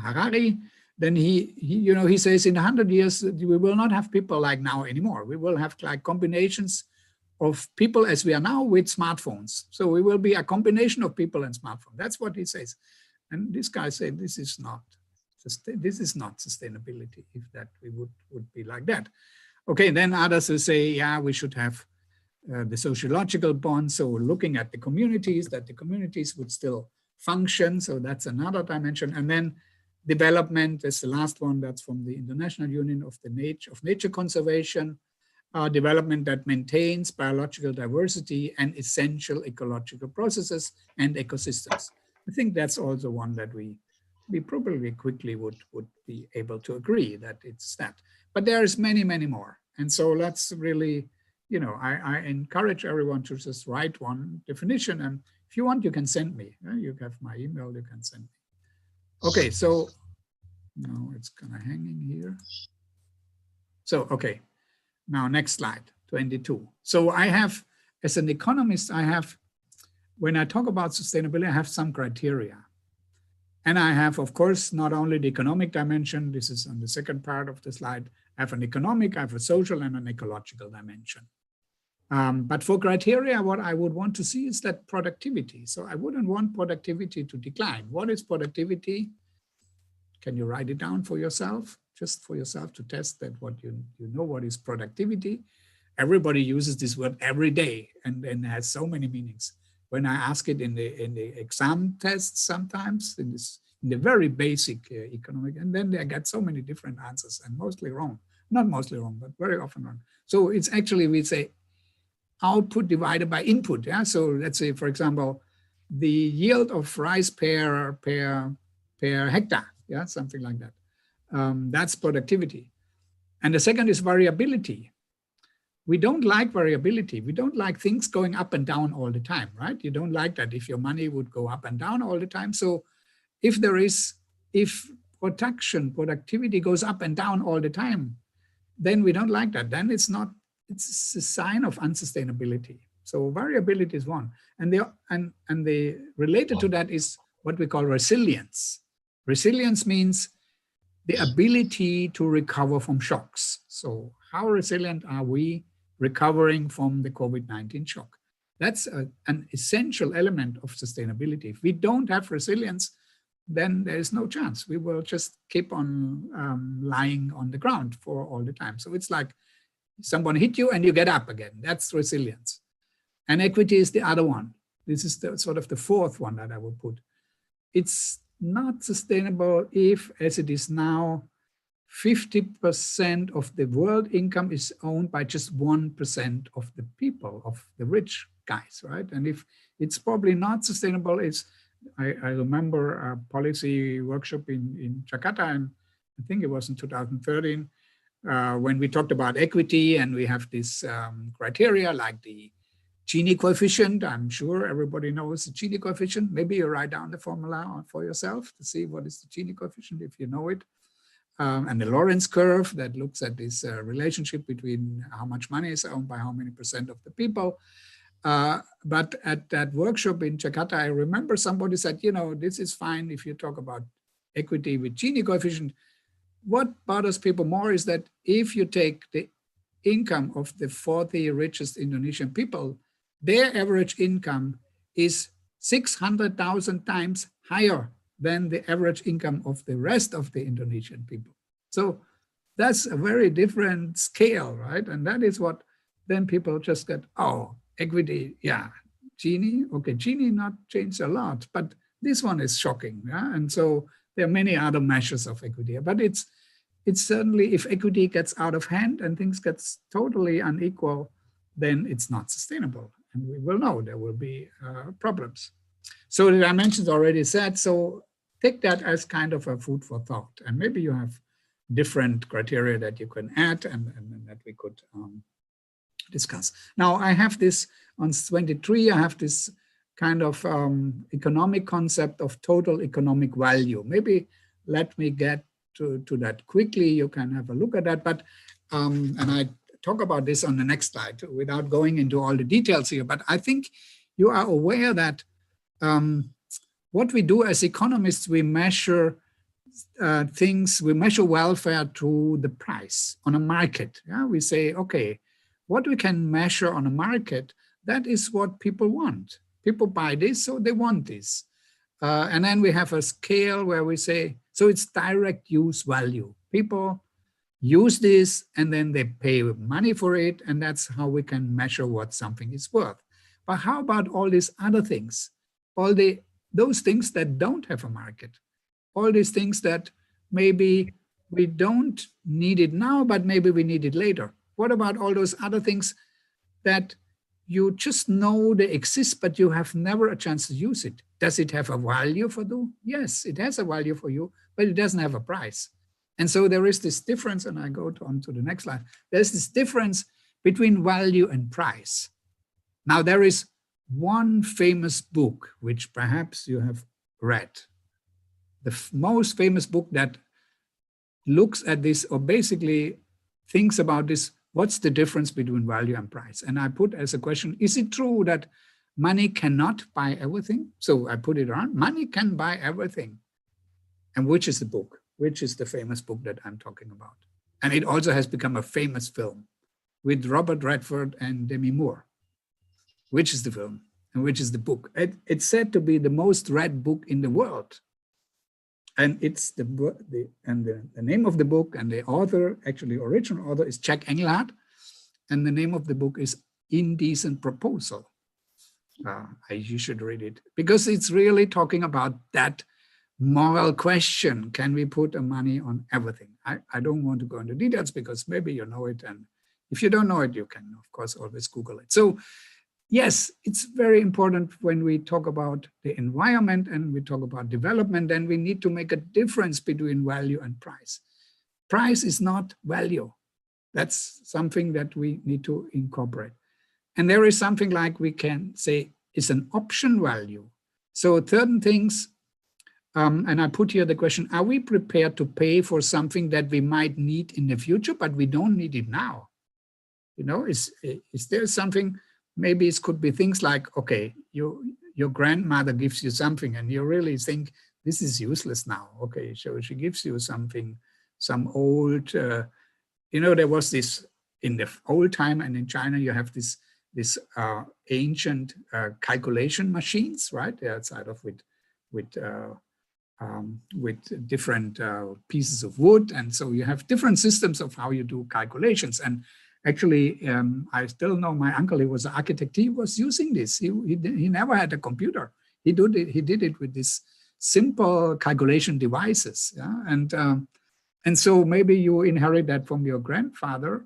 Harari, then he says in 100 years, we will not have people like now anymore. We will have like combinations of people as we are now with smartphones. So we will be a combination of people and smartphones. That's what he says. And this guy said, this is not sustainability, if that we would be like that. Okay, then others will say, yeah, we should have the sociological bond. So looking at the communities, that the communities would still function. So that's another dimension. And then development is the last one. That's from the International Union of Nature Conservation. Development that maintains biological diversity and essential ecological processes and ecosystems. I think that's also one that we probably quickly would be able to agree that it's that. But there's many, many more. And so let's really, I encourage everyone to just write one definition. And if you want, you can send me. You have my email, you can send me. Okay, so now it's kind of hanging here. So, okay. Now, next slide, 22. So I have, as an economist, when I talk about sustainability, I have some criteria. And I have, of course, not only the economic dimension, this is on the second part of the slide, I have an economic, I have a social and an ecological dimension. But for criteria, what I would want to see is that productivity. So I wouldn't want productivity to decline. What is productivity? Can you write it down for yourself? Just for yourself to test that what you know what is productivity. Everybody uses this word every day and has so many meanings. When I ask it in the exam tests sometimes, in the very basic economic, and then they get so many different answers and mostly wrong. Not mostly wrong, but very often wrong. So it's actually, we say output divided by input. Yeah. So let's say, for example, the yield of rice per hectare. Yeah, something like that. That's productivity. And the second is variability. We don't like variability. We don't like things going up and down all the time, right? You don't like that if your money would go up and down all the time. So if productivity goes up and down all the time, then we don't like that. Then it's a sign of unsustainability. So variability is one. And the related to that is what we call resilience. Resilience means the ability to recover from shocks. So how resilient are we recovering from the COVID-19 shock? That's an essential element of sustainability. If we don't have resilience, then there is no chance. We will just keep on lying on the ground for all the time. So it's like someone hit you and you get up again. That's resilience. And equity is the other one. This is the sort of the fourth one that I would put. It's not sustainable if, as it is now, 50% of the world income is owned by just 1% of the people, of the rich guys, right? And if it's probably not sustainable, I remember a policy workshop in Jakarta, and I think it was in 2013, when we talked about equity, and we have this criteria like the Gini coefficient. I'm sure everybody knows the Gini coefficient. Maybe you write down the formula for yourself to see what is the Gini coefficient if you know it. And the Lorentz curve that looks at this relationship between how much money is owned by how many percent of the people. But at that workshop in Jakarta, I remember somebody said, this is fine if you talk about equity with Gini coefficient. What bothers people more is that if you take the income of the 40 richest Indonesian people, their average income is 600,000 times higher than the average income of the rest of the Indonesian people. So that's a very different scale, right? And that is what then people just get, oh, equity, yeah, Gini, okay, Gini not changed a lot, but this one is shocking, yeah? And so there are many other measures of equity, but it's certainly, if equity gets out of hand and things gets totally unequal, then it's not sustainable. And we will know there will be problems. So the dimensions already said, so take that as kind of a food for thought. And maybe you have different criteria that you can add and that we could discuss. Now I have this on 23, I have this kind of economic concept of total economic value. Maybe let me get to that quickly. You can have a look at that. But, and I talk about this on the next slide without going into all the details here, but I think you are aware that what we do as economists, we measure things, we measure welfare through the price on a market. Yeah? We say, okay, what we can measure on a market, that is what people want. People buy this, so they want this. And then we have a scale where we say, so it's direct use value. People use this and then they pay money for it, and that's how we can measure what something is worth. But how about all these other things? Those things that don't have a market, all these things that maybe we don't need it now, but maybe we need it later. What about all those other things that you just know they exist, but you have never a chance to use it? Does it have a value for you? Yes, it has a value for you, but it doesn't have a price. And so there is this difference, and I go on to the next slide. There's this difference between value and price. Now, there is one famous book, which perhaps you have read. The most famous book that looks at this, or basically thinks about this, what's the difference between value and price? And I put as a question, is it true that money cannot buy everything? So I put it around, money can buy everything. And which is the book? Which is the famous book that I'm talking about? And it also has become a famous film with Robert Redford and Demi Moore. Which is the film and which is the book? It's said to be the most read book in the world. And it's the name of the book and the author, actually original author, is Jack Engelhardt. And the name of the book is Indecent Proposal. You should read it because it's really talking about that moral question. Can we put money on everything? I don't want to go into details because maybe you know it. And if you don't know it, you can, of course, always Google it. So yes, it's very important when we talk about the environment and we talk about development, then we need to make a difference between value and price. Price is not value. That's something that we need to incorporate. And there is something like we can say is an option value. So certain things, and I put here the question, are we prepared to pay for something that we might need in the future, but we don't need it now? You know, is there something, maybe it could be things like, okay, your grandmother gives you something and you really think this is useless now. Okay, so she gives you something, some old, you know, there was this in the old time, and in China you have this ancient calculation machines, right? They're outside of with different pieces of wood, and so you have different systems of how you do calculations. And actually, I still know my uncle, he was an architect, he was using this. He never had a computer. He did it with these simple calculation devices. Yeah? And so maybe you inherit that from your grandfather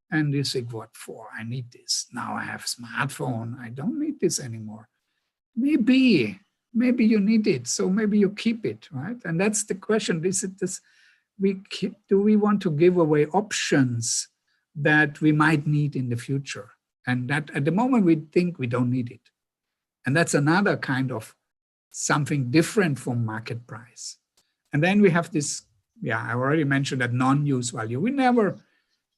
and you think, what for? I need this. Now I have a smartphone. I don't need this anymore. Maybe you need it. So maybe you keep it, right? And that's the question. Do we want to give away options that we might need in the future? And that at the moment we think we don't need it. And that's another kind of something different from market price. And then we have this, I already mentioned that non-use value.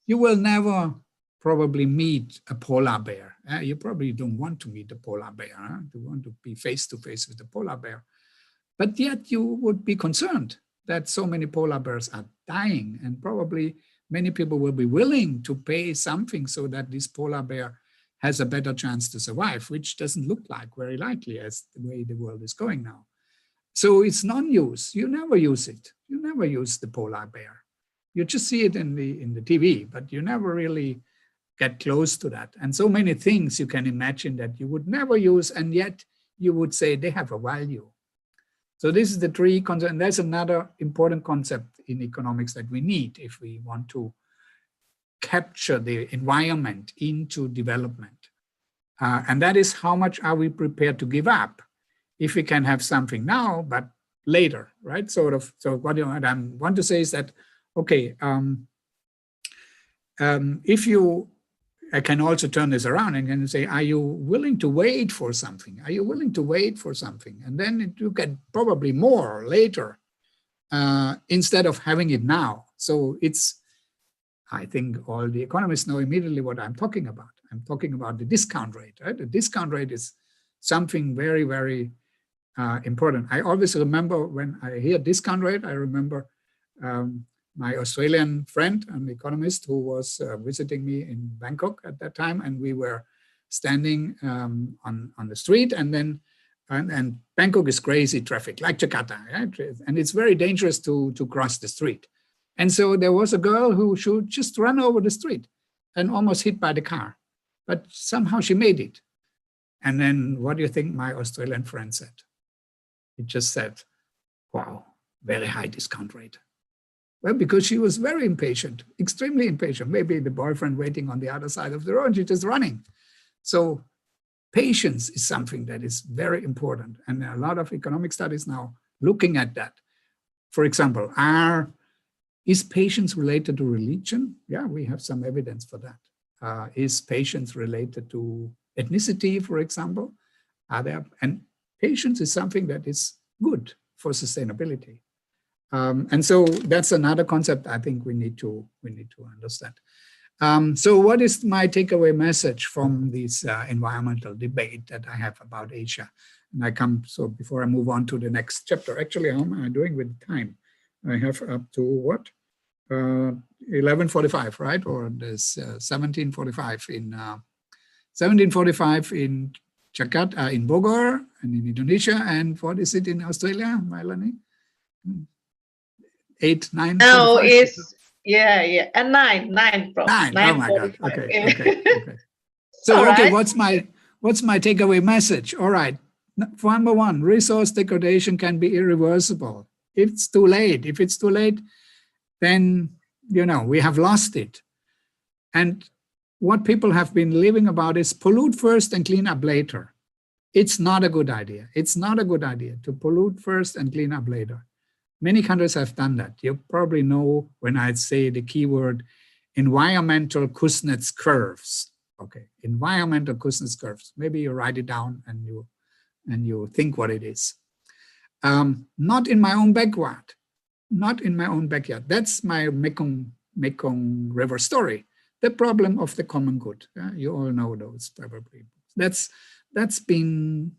You will never probably meet a polar bear. You probably don't want to meet a polar bear. You want to be face to face with a polar bear. But yet you would be concerned that so many polar bears are dying, and probably many people will be willing to pay something so that this polar bear has a better chance to survive, which doesn't look like very likely as the way the world is going now. So it's non-use. You never use it. You never use the polar bear. You just see it in the TV, but you never really get close to that. And so many things you can imagine that you would never use, and yet you would say they have a value. So this is the three concepts, and that's another important concept in economics that we need if we want to capture the environment into development. And that is, how much are we prepared to give up if we can have something now, but later, right? So what I want to say is that, okay, I can also turn this around and can say, are you willing to wait for something? Are you willing to wait for something? And then you get probably more later instead of having it now. So I think all the economists know immediately what I'm talking about. I'm talking about the discount rate, right? The discount rate is something very, very important. I always remember when I hear discount rate, I remember my Australian friend, an economist who was visiting me in Bangkok at that time, and we were standing on the street, and then and Bangkok is crazy traffic, like Jakarta, right? And it's very dangerous to cross the street. And so there was a girl who should just run over the street and almost hit by the car, but somehow she made it. And then what do you think my Australian friend said? He just said, wow, very high discount rate. Well, because she was very impatient, extremely impatient. Maybe the boyfriend waiting on the other side of the road, she's just running. So patience is something that is very important. And a lot of economic studies now looking at that. For example, is patience related to religion? Yeah, we have some evidence for that. Is patience related to ethnicity, for example? And patience is something that is good for sustainability. And so that's another concept I think we need to understand. So what is my takeaway message from this environmental debate that I have about Asia? And so before I move on to the next chapter, actually, how am I doing with time? I have up to what? 11:45, right? Or there's 17:45 in Jakarta, in Bogor, and in Indonesia. And what is it in Australia, Melanie? 8, 9. Now is and 9 from 9. Oh my God. Okay. So okay, what's my takeaway message? All right. Number one, resource degradation can be irreversible. If it's too late, then we have lost it. And what people have been living about is pollute first and clean up later. It's not a good idea. It's not a good idea to pollute first and clean up later. Many countries have done that. You probably know when I say the keyword environmental Kuznets curves. Okay, environmental Kuznets curves. Maybe you write it down and you think what it is. Not in my own backyard. Not in my own backyard. That's my Mekong River story. The problem of the common good. You all know those probably. That's been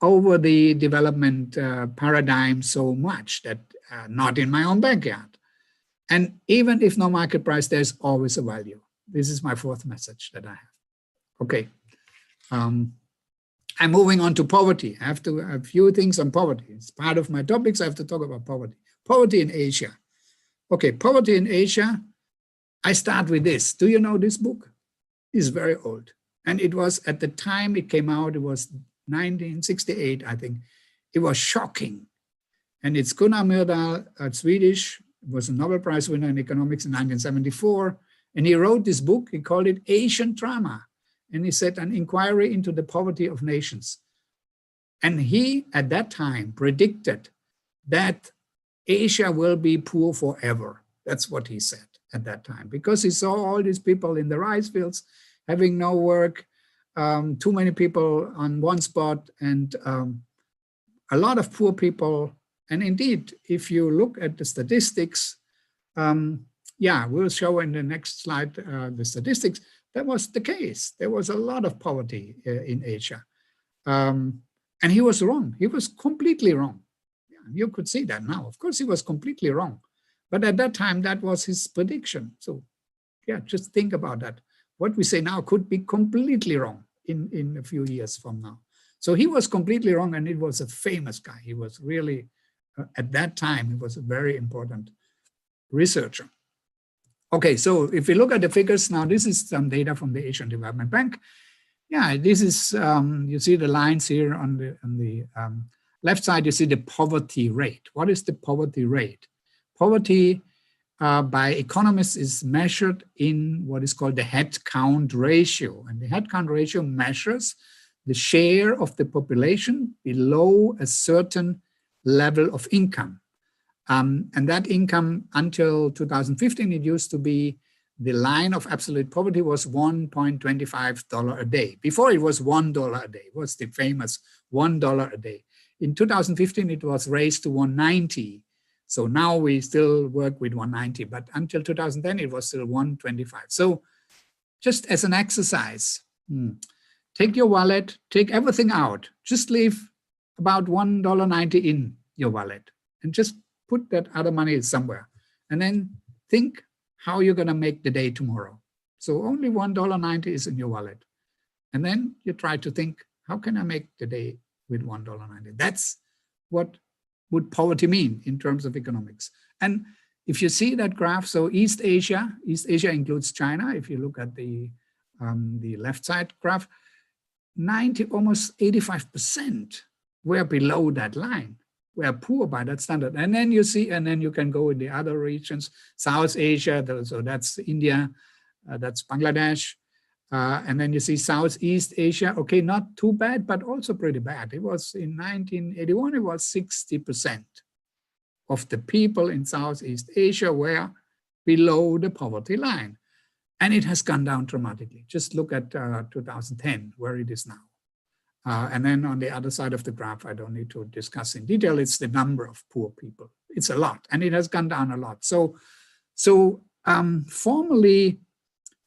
over the development paradigm so much that not in my own backyard. And even if no market price, there's always a value. This is my fourth message that I have. Okay. I'm moving on to poverty. I have a few things on poverty. It's part of my topics. I have to talk about poverty. Poverty in Asia. Okay, poverty in Asia. I start with this. Do you know this book? It's very old. And it was, at the time it came out, it was 1968, I think. It was shocking. And it's Gunnar Myrdal, Swedish, was a Nobel Prize winner in economics in 1974. And he wrote this book, he called it Asian Drama. And he said an inquiry into the poverty of nations. And he, at that time, predicted that Asia will be poor forever. That's what he said at that time, because he saw all these people in the rice fields having no work, too many people on one spot, and a lot of poor people. And indeed, if you look at the statistics, we'll show in the next slide the statistics. That was the case. There was a lot of poverty in Asia. And he was wrong. He was completely wrong. You could see that now. Of course, he was completely wrong. But at that time, that was his prediction. So just think about that. What we say now could be completely wrong in a few years from now. So he was completely wrong, and it was a famous guy. He was really, at that time, he was a very important researcher. Okay, so if we look at the figures now, this is some data from the Asian Development Bank. Yeah, this is, you see the lines here on the left side, you see the poverty rate. What is the poverty rate? Poverty by economists is measured in what is called the head count ratio. And the head count ratio measures the share of the population below a certain level of income. And that income until 2015, it used to be the line of absolute poverty was $1.25 a day. Before it was $1 a day. It was the famous $1 a day. In 2015, it was raised to $1.90. So now we still work with $1.90, but until 2010, it was still $1.25. So just as an exercise, take your wallet, take everything out, just leave about $1.90 in your wallet and just put that other money somewhere. And then think how you're going to make the day tomorrow. So only $1.90 is in your wallet. And then you try to think, how can I make the day with $1.90? That's what would poverty mean in terms of economics. And if you see that graph, so East Asia includes China. If you look at the left side graph, almost 85% were below that line, were poor by that standard. And then you see, and then you can go in the other regions, South Asia, so that's India, that's Bangladesh. And then you see Southeast Asia, okay, not too bad, but also pretty bad. It was in 1981, it was 60% of the people in Southeast Asia were below the poverty line. And it has gone down dramatically. Just look at 2010, where it is now. And then on the other side of the graph, I don't need to discuss in detail, it's the number of poor people. It's a lot, and it has gone down a lot. So formally,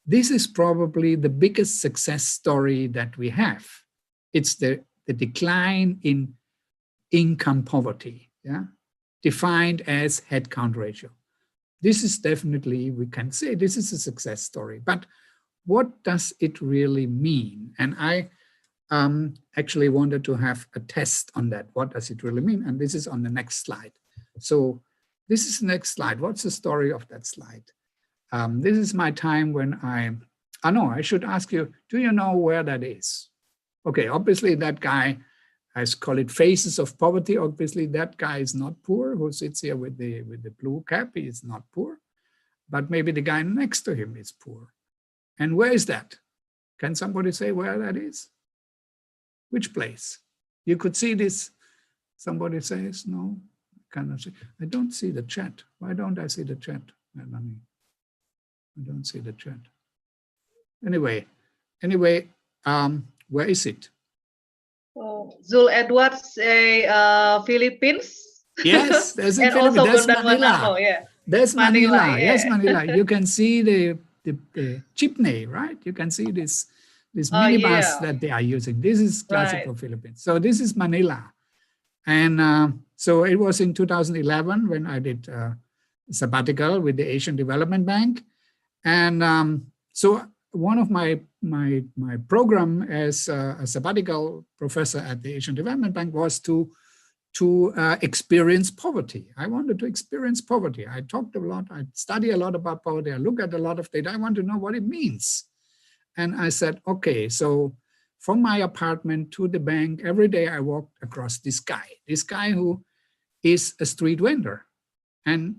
this is probably the biggest success story that we have. It's the decline in income poverty, yeah, defined as headcount ratio. This is definitely, we can say this is a success story, but what does it really mean? And I actually wanted to have a test on that. What does it really mean? And this is on the next slide. So this is the next slide. What's the story of that slide? This is my time when I should ask you, do you know where that is? Okay, obviously that guy, I call it faces of poverty. Obviously that guy is not poor, who sits here with the blue cap, he is not poor, but maybe the guy next to him is poor. And where is that? Can somebody say where that is? Which place? You could see this. Somebody says, no, I cannot see. I don't see the chat. Why don't I see the chat, Melanie? I don't see the chat. Anyway, where is it? Oh, Zul Edwards say Philippines. Yes, there's and Philippines. also That's Manila. Yeah. That's Manila. Yeah. Yes, Manila. You can see the chipney, right? You can see this minibus that they are using. This is classic for Philippines. So this is Manila. And so it was in 2011 when I did a sabbatical with the Asian Development Bank. And so one of my program as a sabbatical professor at the Asian Development Bank was to experience poverty. I wanted to experience poverty. I talked a lot, I study a lot about poverty. I look at a lot of data. I want to know what it means. And I said, okay, so from my apartment to the bank, every day I walked across this guy who is a street vendor. And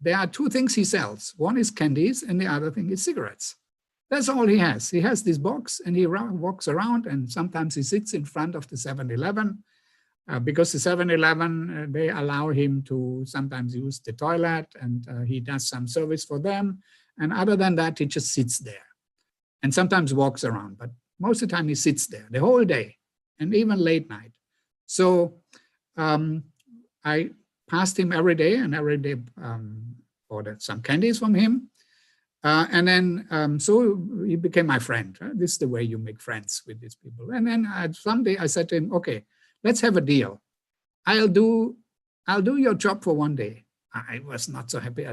there are two things he sells. One is candies and the other thing is cigarettes. That's all he has. He has this box and he walks around, and sometimes he sits in front of the 7-Eleven because the 7-Eleven, they allow him to sometimes use the toilet, and he does some service for them. And other than that, he just sits there and sometimes walks around. But most of the time he sits there the whole day and even late night. So I passed him every day and every day ordered some candies from him. And then, so he became my friend. Right? This is the way you make friends with these people. And then someday I said to him, okay, let's have a deal. I'll do your job for one day. I was not so happy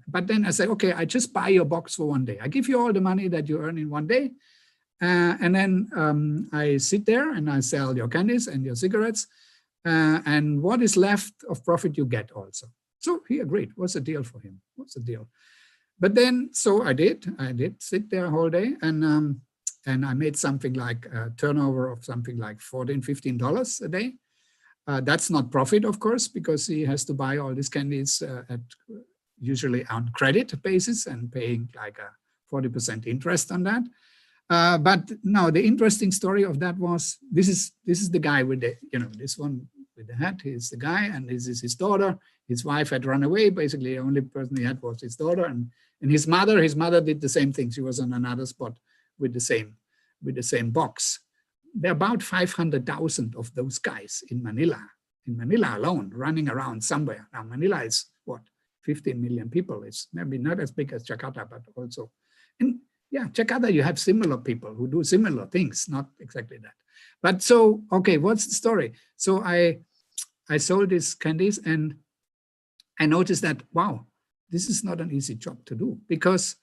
but then I said, okay, I just buy your box for one day. I give you all the money that you earn in one day. And then I sit there and I sell your candies and your cigarettes. And what is left of profit you get also. So he agreed. What's the deal for him? What's the deal? But then, so I did sit there all day, and I made something like a turnover of something like $14, $15 a day. That's not profit, of course, because he has to buy all these candies at usually on credit basis and paying like a 40% interest on that. But no, the interesting story of that was this is the guy with the, this one with the hat. He's the guy, and this is his daughter. His wife had run away. Basically, the only person he had was his daughter, and his mother. His mother did the same thing. She was on another spot with the same box. There are about 500,000 of those guys in Manila alone, running around somewhere. Now Manila is what, 15 million people. It's maybe not as big as Jakarta, but also, and Yeah, Jakarta, you have similar people who do similar things, not exactly that. But so, okay, what's the story? So I sold these candies and I noticed that, wow, this is not an easy job to do, because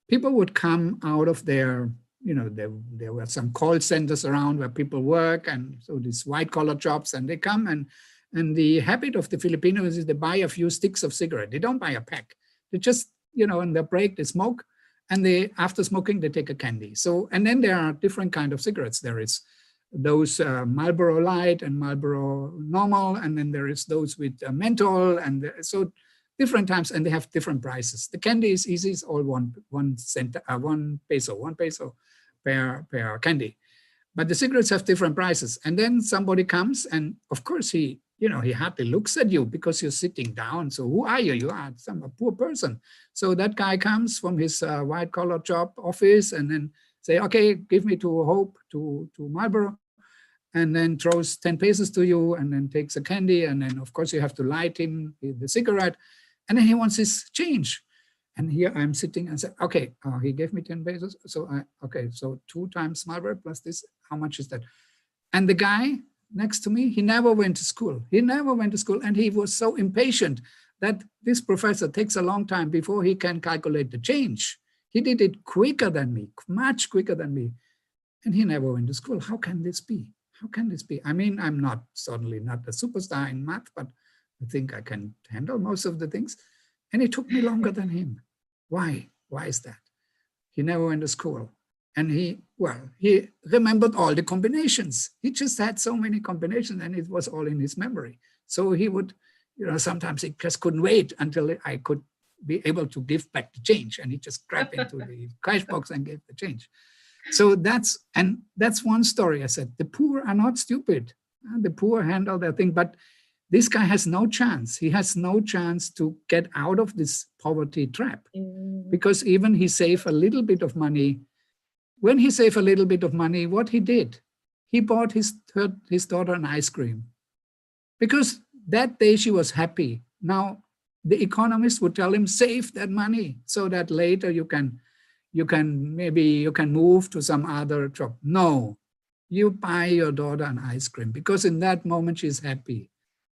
people would come out of their, there were some call centers around where people work, and so these white collar jobs, and they come and the habit of the Filipinos is they buy a few sticks of cigarette. They don't buy a pack. They just, in their break, they smoke, and after smoking, they take a candy. So, and then there are different kind of cigarettes. There is those Marlboro Light and Marlboro Normal, and then there is those with menthol, and so different times, and they have different prices. The candy is easy; it's all one peso per candy. But the cigarettes have different prices. And then somebody comes, and of course he hardly looks at you because you're sitting down. So who are you? You are a poor person. So that guy comes from his white collar job office and then say, okay, give me to Hope, to Marlboro, and then throws 10 pesos to you and then takes a candy. And then of course you have to light him the cigarette. And then he wants his change. And here I'm sitting and say, okay, he gave me 10 pesos. So so 2 times Marlboro plus this, how much is that? And the guy next to me, he never went to school. He never went to school. And he was so impatient that this professor takes a long time before he can calculate the change. He did it quicker than me, much quicker than me. And he never went to school. How can this be? How can this be? I mean, I'm certainly not a superstar in math, but I think I can handle most of the things. And it took me longer than him. Why? Why is that? He never went to school. And he remembered all the combinations. He just had so many combinations and it was all in his memory. So he would, sometimes he just couldn't wait until I could be able to give back the change. And he just grabbed into the cash box and gave the change. So that's one story. I said, the poor are not stupid. The poor handle their thing, but this guy has no chance. He has no chance to get out of this poverty trap because even he saved a little bit of money. When he saved a little bit of money, what he did, he bought his daughter an ice cream because that day she was happy. Now, the economist would tell him, save that money so that later you can move to some other job. No, you buy your daughter an ice cream because in that moment she's happy.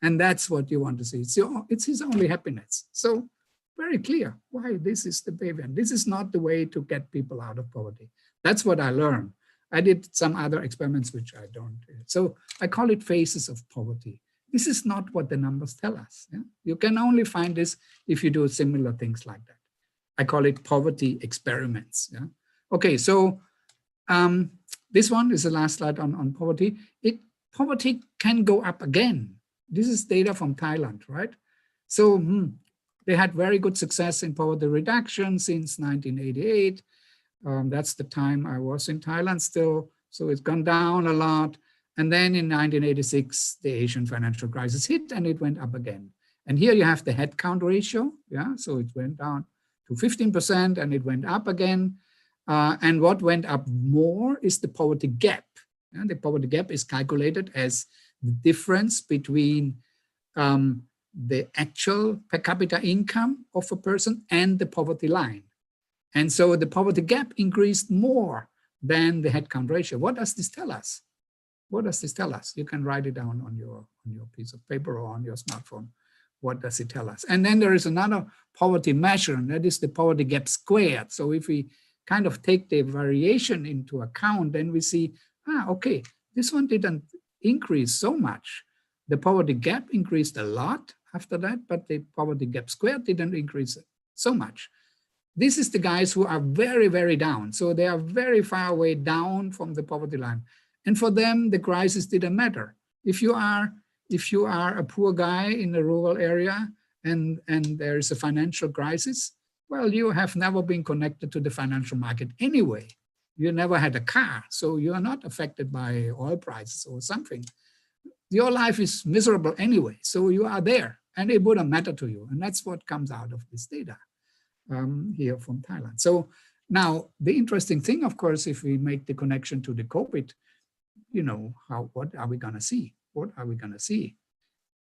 And that's what you want to see. So it's his only happiness. So very clear why this is the behavior. And this is not the way to get people out of poverty. That's what I learned. I did some other experiments, which I don't. So I call it phases of poverty. This is not what the numbers tell us. Yeah? You can only find this if you do similar things like that. I call it poverty experiments. Yeah? Okay, so this one is the last slide on poverty. Poverty can go up again. This is data from Thailand, right? So they had very good success in poverty reduction since 1988. That's the time I was in Thailand still. So it's gone down a lot. And then in 1986, the Asian financial crisis hit and it went up again. And here you have the headcount ratio. Yeah, so it went down to 15% and it went up again. And what went up more is the poverty gap. And the poverty gap is calculated as the difference between the actual per capita income of a person and the poverty line. And so the poverty gap increased more than the headcount ratio. What does this tell us? What does this tell us? You can write it down on your piece of paper or on your smartphone. What does it tell us? And then there is another poverty measure, and that is the poverty gap squared. So if we kind of take the variation into account, then we see, okay, this one didn't increase so much. The poverty gap increased a lot after that, but the poverty gap squared didn't increase so much. This is the guys who are very, very down. So they are very far away down from the poverty line. And for them, the crisis didn't matter. If you are a poor guy in a rural area and there is a financial crisis, well, you have never been connected to the financial market anyway. You never had a car, so you are not affected by oil prices or something. Your life is miserable anyway, so you are there and it wouldn't matter to you. And that's what comes out of this data here from Thailand. So now the interesting thing, of course, if we make the connection to the COVID, what are we gonna see? What are we gonna see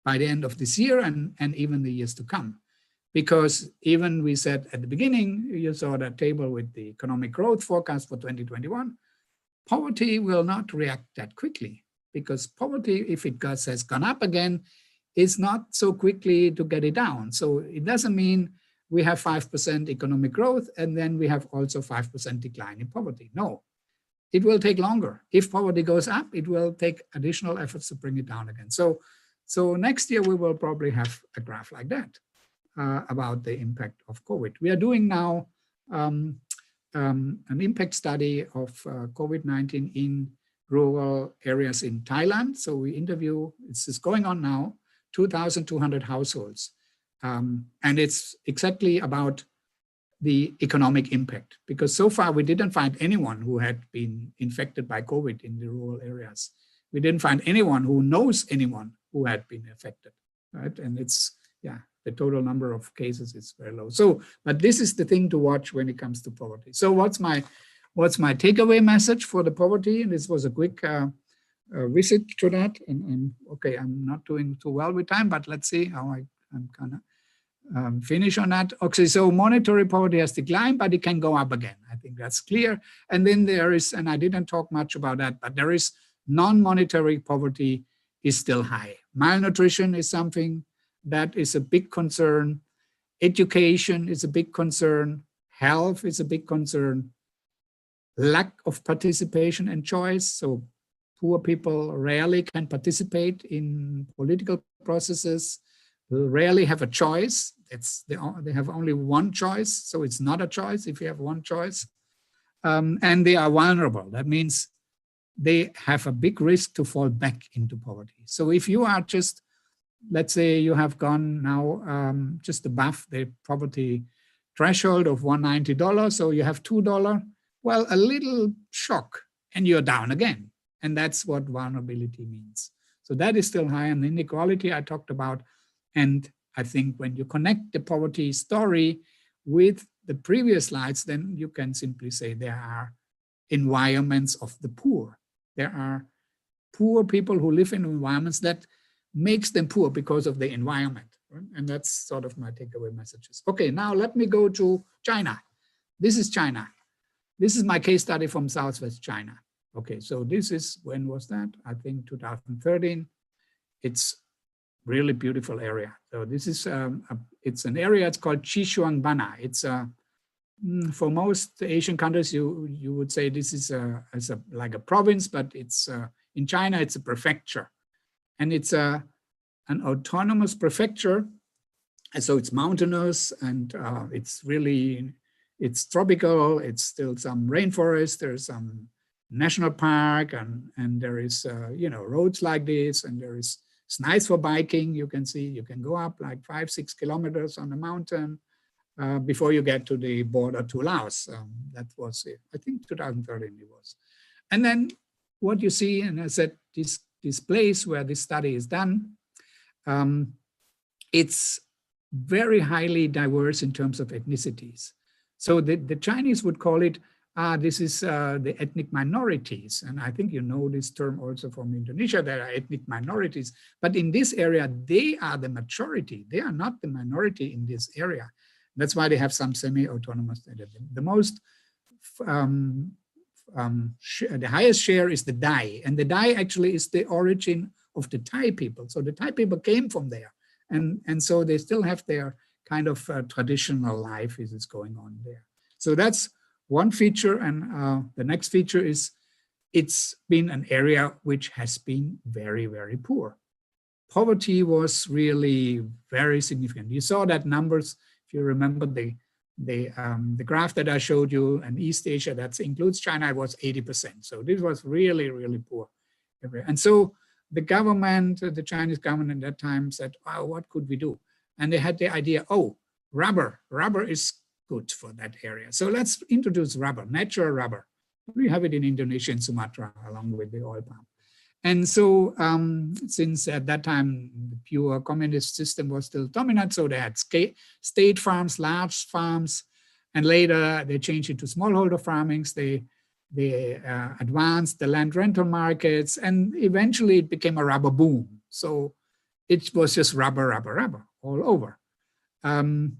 by the end of this year and even the years to come? Because even we said at the beginning, you saw that table with the economic growth forecast for 2021, poverty will not react that quickly, because poverty, if it has gone up again, is not so quickly to get it down. So it doesn't mean we have 5% economic growth and then we have also 5% decline in poverty. No, it will take longer. If poverty goes up, it will take additional efforts to bring it down again. So next year we will probably have a graph like that about the impact of COVID. We are doing now an impact study of COVID-19 in rural areas in Thailand. So we interview, this is going on now, 2,200 households. And it's exactly about the economic impact, because so far we didn't find anyone who had been infected by COVID in the rural areas. We didn't find anyone who knows anyone who had been affected, right? And it's, yeah, the total number of cases is very low. So, but this is the thing to watch when it comes to poverty. So what's my takeaway message for the poverty? And this was a quick visit to that. And okay, I'm not doing too well with time, but let's see how I'm gonna finish on that. Okay, so monetary poverty has declined, but it can go up again. I think that's clear. And then there is, and I didn't talk much about that, but there is non-monetary poverty is still high. Malnutrition is something that is a big concern. Education is a big concern. Health is a big concern. Lack of participation and choice. So poor people rarely can participate in political processes, rarely have a choice. They have only one choice, so it's not a choice if you have one choice. And they are vulnerable. That means they have a big risk to fall back into poverty. So if you are just, let's say you have gone now just above the poverty threshold of $190, so you have $2, well, a little shock and you're down again. And that's what vulnerability means. So that is still high. And inequality I talked about. And I think when you connect the poverty story with the previous slides, then you can simply say there are environments of the poor. There are poor people who live in environments that makes them poor because of the environment. Right? And that's sort of my takeaway messages. Okay, now let me go to China. This is China. This is my case study from Southwest China. Okay, so this is, when was that? I think 2013. It's really beautiful area. So this is, it's an area, it's called Xishuangbanna. It's for most Asian countries, you would say this is like a province, but it's in China, it's a prefecture. And it's an autonomous prefecture. And so it's mountainous and it's really, it's tropical. It's still some rainforest. There's some national park and there is, roads like this, and there is, it's nice for biking. You can see, you can go up like 5-6 kilometers on the mountain before you get to the border to Laos. That was, I think 2013 it was. And then what you see, and I said, this place where this study is done, it's very highly diverse in terms of ethnicities. So the Chinese would call it, this is the ethnic minorities. And I think you know this term also from Indonesia, there are ethnic minorities. But in this area, they are the majority. They are not the minority in this area. That's why they have some semi-autonomous data. The most, the highest share is the Dai. And the Dai actually is the origin of the Thai people. So the Thai people came from there. And so they still have their kind of traditional life is going on there. So that's one feature. And the next feature is it's been an area which has been very, very poor. Poverty was really very significant. You saw that numbers, if you remember the graph that I showed you in East Asia, that includes China, it was 80%. So this was really, really poor. And so the government, the Chinese government at that time said, oh, what could we do? And they had the idea, oh, rubber is good for that area. So let's introduce rubber, natural rubber. We have it in Indonesia and Sumatra along with the oil palm. And so since at that time, the pure communist system was still dominant, so they had state farms, large farms, and later they changed it to smallholder farmings. They advanced the land rental markets, and eventually it became a rubber boom. So it was just rubber all over. And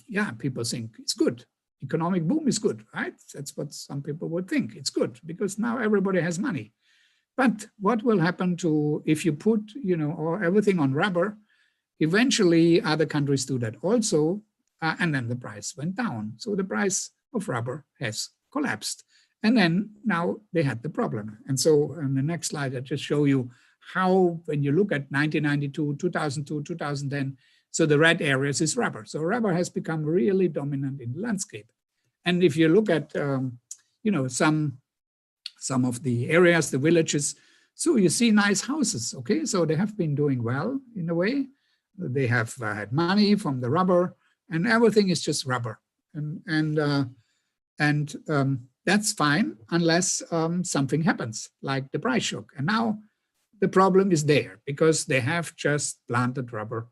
yeah, people think it's good. Economic boom is good, right? That's what some people would think. It's good because now everybody has money. But what will happen to if you put, or everything on rubber? Eventually, other countries do that also, and then the price went down. So the price of rubber has collapsed. And then now they had the problem. And so on the next slide, I just show you how, when you look at 1992, 2002, 2010, so the red areas is rubber. So rubber has become really dominant in the landscape. And if you look at, some of the areas, the villages, so you see nice houses, okay? So they have been doing well in a way. They have had money from the rubber, and everything is just rubber. And that's fine unless something happens, like the price shock. And now the problem is there because they have just planted rubber.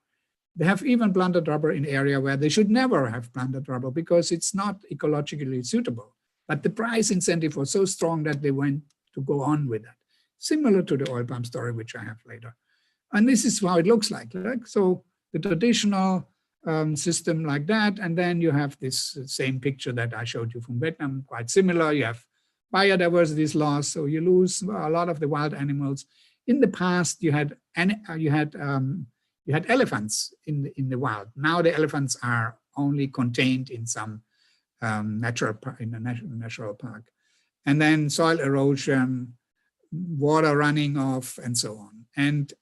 They have even planted rubber in area where they should never have planted rubber because it's not ecologically suitable. But the price incentive was so strong that they went to go on with that. Similar to the oil palm story, which I have later. And this is how it looks like. So the traditional system like that. And then you have this same picture that I showed you from Vietnam, quite similar. You have biodiversity is lost, so you lose a lot of the wild animals. In the past, you had elephants in the wild. Now the elephants are only contained in some natural park. And then soil erosion, water running off, and so on. And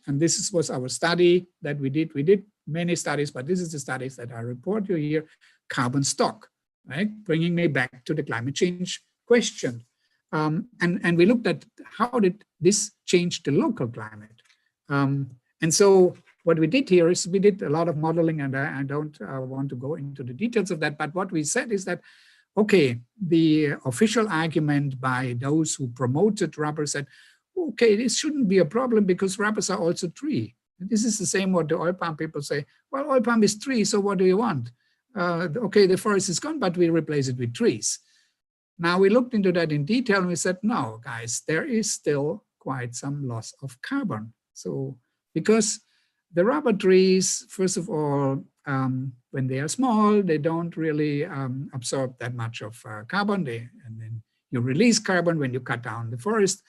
this was our study that we did. We did many studies, but this is the studies that I report you here. Carbon stock, right? Bringing me back to the climate change question. And we looked at how did this change the local climate. And so what we did here is we did a lot of modeling, and I don't want to go into the details of that, but what we said is that, okay, the official argument by those who promoted rubber said, okay, this shouldn't be a problem because rubbers are also tree. This is the same what the oil palm people say. Well, oil palm is tree, so what do you want? Okay, the forest is gone, but we replace it with trees. Now we looked into that in detail and we said, no, guys, there is still quite some loss of carbon. So because the rubber trees, first of all, when they are small, they don't really absorb that much of carbon. And then you release carbon when you cut down the forest.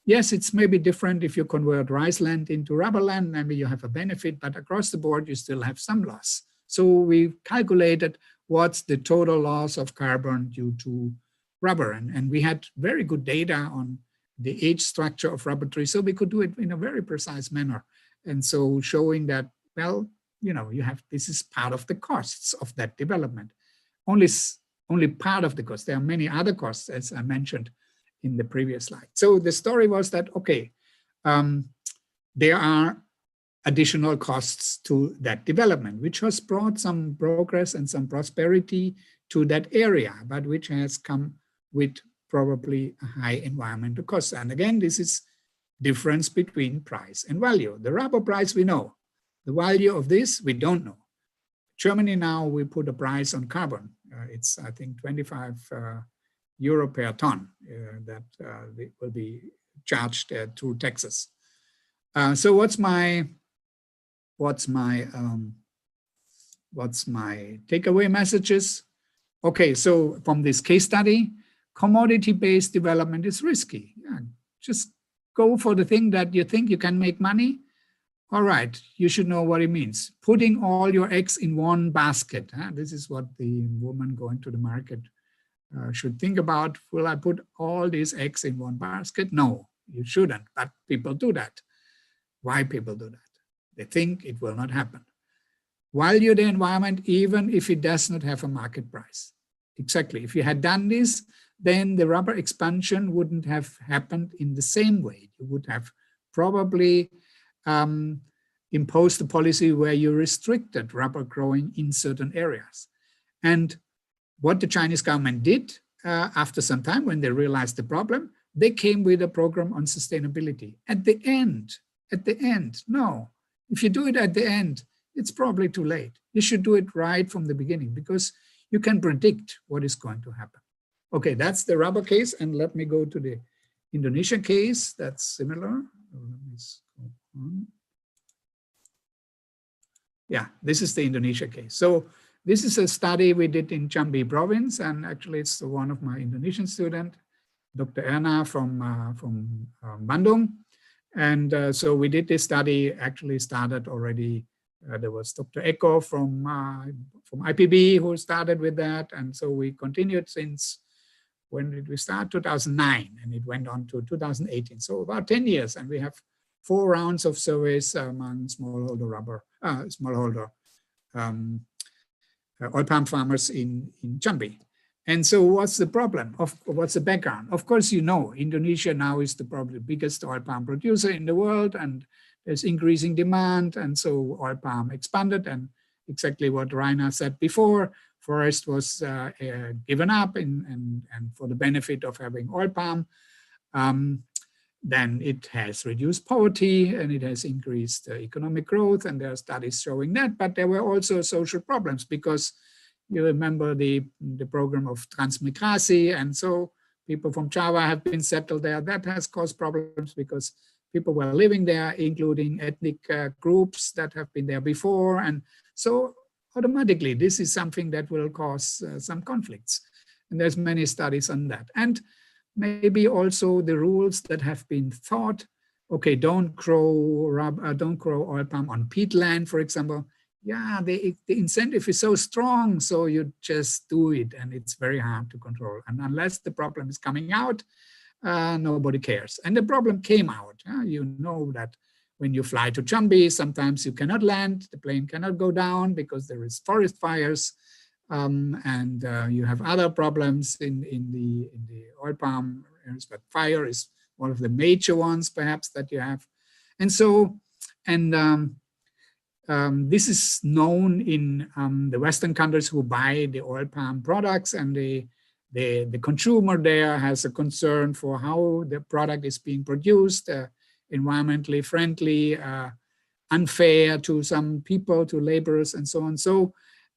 Yes, it's maybe different if you convert rice land into rubber land, maybe you have a benefit, but across the board, you still have some loss. So we calculated what's the total loss of carbon due to rubber. And we had very good data on the age structure of rubber trees, so we could do it in a very precise manner. And so showing that, well, this is part of the costs of that development. Only part of the cost. There are many other costs, as I mentioned in the previous slide. So the story was that, okay, there are additional costs to that development, which has brought some progress and some prosperity to that area, but which has come with probably a high environmental cost. And again, this is difference between price and value. The rubber price we know. The value of this we don't know. Germany now, we put a price on carbon. It's, I think, 25 euro per ton that will be charged through taxes. So what's my takeaway messages? Okay, so from this case study, commodity-based development is risky. Yeah, just go for the thing that you think you can make money. All right, you should know what it means. Putting all your eggs in one basket. This is what the woman going to the market should think about. Will I put all these eggs in one basket? No, you shouldn't, but people do that. Why people do that? They think it will not happen. Value the environment even if it does not have a market price. Exactly, if you had done this, then the rubber expansion wouldn't have happened in the same way. You would have probably imposed a policy where you restricted rubber growing in certain areas. And what the Chinese government did after some time, when they realized the problem, they came with a program on sustainability. At the end, no. If you do it at the end, it's probably too late. You should do it right from the beginning because you can predict what is going to happen. Okay, that's the rubber case. And let me go to the Indonesian case. That's similar. Let me go on. Yeah, this is the Indonesia case. So this is a study we did in Jambi province, and actually it's one of my Indonesian students, Dr. Erna from Bandung. And so we did this study, actually started already. There was Dr. Eko from IPB who started with that. And so we continued since, when did we start? 2009, and it went on to 2018. So about 10 years, and we have 4 rounds of surveys among smallholder oil palm farmers in Jambi. And so what's the problem? What's the background? Of course, you know, Indonesia now is probably the biggest oil palm producer in the world, and there's increasing demand. And so oil palm expanded, and exactly what Rainer said before, forest was given up and for the benefit of having oil palm. Then it has reduced poverty and it has increased economic growth, and there are studies showing that. But there were also social problems, because you remember the program of transmigrasi, and so people from Java have been settled there. That has caused problems because people were living there, including ethnic groups that have been there before. And so automatically, this is something that will cause some conflicts. And there's many studies on that. And maybe also the rules that have been thought, okay, don't grow oil palm on peatland, for example. Yeah, the incentive is so strong, so you just do it, and it's very hard to control. And unless the problem is coming out, nobody cares. And the problem came out. You know that when you fly to Jambi, sometimes you cannot land, the plane cannot go down because there is forest fires, and you have other problems in the oil palm areas, but fire is one of the major ones perhaps that you have. And so, this is known in the Western countries who buy the oil palm products, and the consumer there has a concern for how the product is being produced, environmentally friendly, unfair to some people, to laborers, and so on. So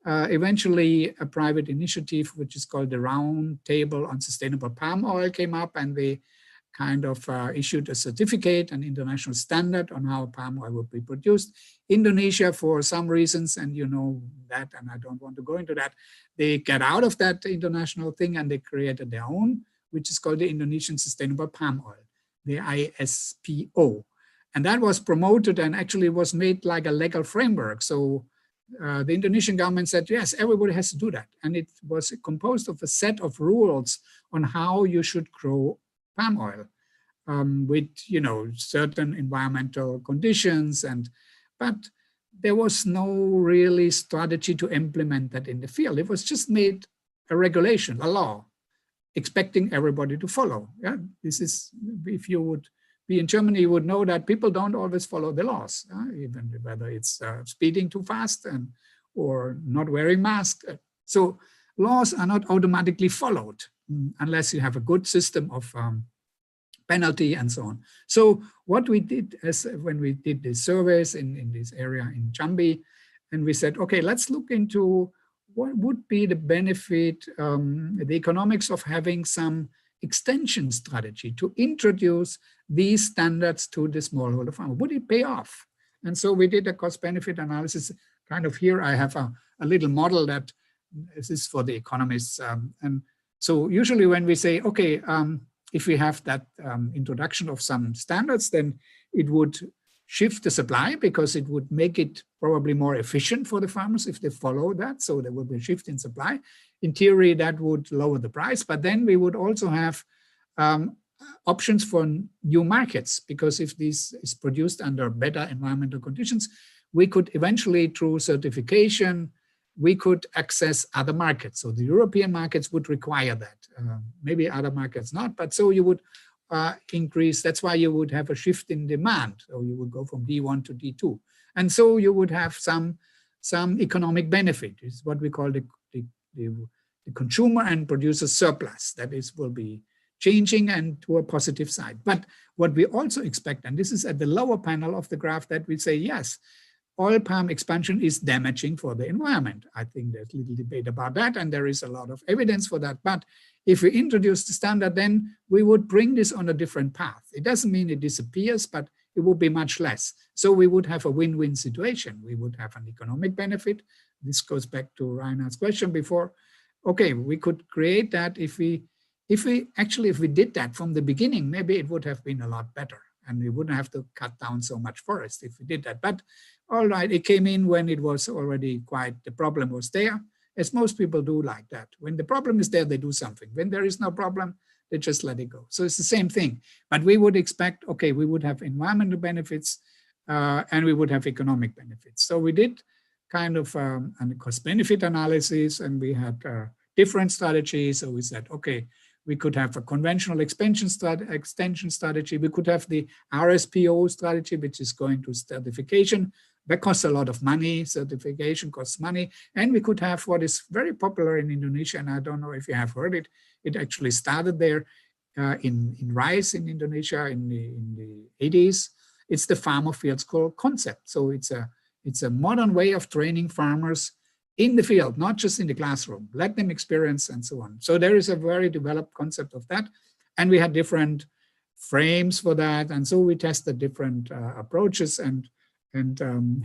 eventually a private initiative, which is called the Round Table on Sustainable Palm Oil, came up, and they kind of issued a certificate, an international standard on how palm oil would be produced. Indonesia, for some reasons, and you know that, and I don't want to go into that, they get out of that international thing and they created their own, which is called the Indonesian Sustainable Palm Oil, the ISPO. And that was promoted and actually was made like a legal framework. So the Indonesian government said, yes, everybody has to do that. And it was composed of a set of rules on how you should grow palm oil with, you know, certain environmental conditions, but there was no really strategy to implement that in the field. It was just made a regulation, a law, expecting everybody to follow. Yeah, this is, if you would be in Germany, you would know that people don't always follow the laws, even whether it's speeding too fast or not wearing masks. So laws are not automatically followed unless you have a good system of penalty and so on. So what we did when we did the surveys in this area in Jambi, and we said, okay, let's look into what would be the benefit, the economics of having some extension strategy to introduce these standards to the smallholder farmer. Would it pay off? And so we did a cost-benefit analysis. Kind of here I have a little model that this is for the economists. And so usually when we say, okay, if we have that introduction of some standards, then it would shift the supply because it would make it probably more efficient for the farmers if they follow that. So there would be a shift in supply. In theory, that would lower the price, but then we would also have options for new markets, because if this is produced under better environmental conditions, we could eventually, through certification, we could access other markets. So the European markets would require that. Maybe other markets not, but so you would increase. That's why you would have a shift in demand. So you would go from D1 to D2. And so you would have some economic benefit. It's what we call the consumer and producer surplus. That is, will be changing and to a positive side. But what we also expect, and this is at the lower panel of the graph, that we say, yes, oil palm expansion is damaging for the environment. I think there's little debate about that, and there is a lot of evidence for that. But if we introduce the standard, then we would bring this on a different path. It doesn't mean it disappears, but it would be much less. So we would have a win-win situation. We would have an economic benefit. This goes back to Reinhard's question before. Okay, we could create that if we did that from the beginning, maybe it would have been a lot better, and we wouldn't have to cut down so much forest if we did that. But all right, it came in when it was already quite, the problem was there, as most people do like that. When the problem is there, they do something. When there is no problem, they just let it go. So it's the same thing. But we would expect, okay, we would have environmental benefits and we would have economic benefits. So we did kind of a cost-benefit analysis, and we had different strategies. So we said, okay, we could have a conventional extension strategy. We could have the RSPO strategy, which is going to certification. That costs a lot of money. Certification costs money. And we could have what is very popular in Indonesia, and I don't know if you have heard it. It actually started there in rice in Indonesia in the 80s. It's the farmer field school concept. So it's a modern way of training farmers in the field, not just in the classroom. Let them experience and so on. So there is a very developed concept of that. And we had different frames for that. And so we tested different approaches and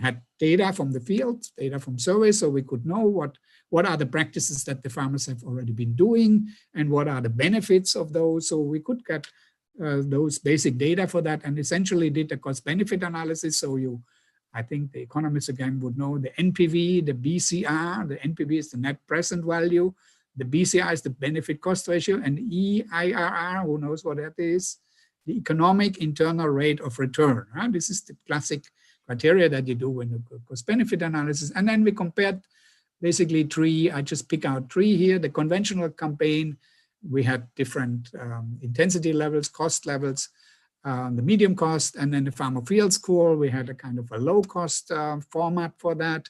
had data from the field, data from surveys, so we could know what are the practices that the farmers have already been doing and what are the benefits of those. So we could get those basic data for that, and essentially did a cost-benefit analysis. So I think the economists again would know the NPV, the BCR. The NPV is the net present value. The BCR is the benefit cost ratio, and EIRR, who knows what that is? The economic internal rate of return. This is the classic criteria that you do when you do cost-benefit analysis. And then we compared basically three. I just pick out three here. The conventional campaign, we had different intensity levels, cost levels. The medium cost, and then the farmer field school, we had a kind of a low cost format for that,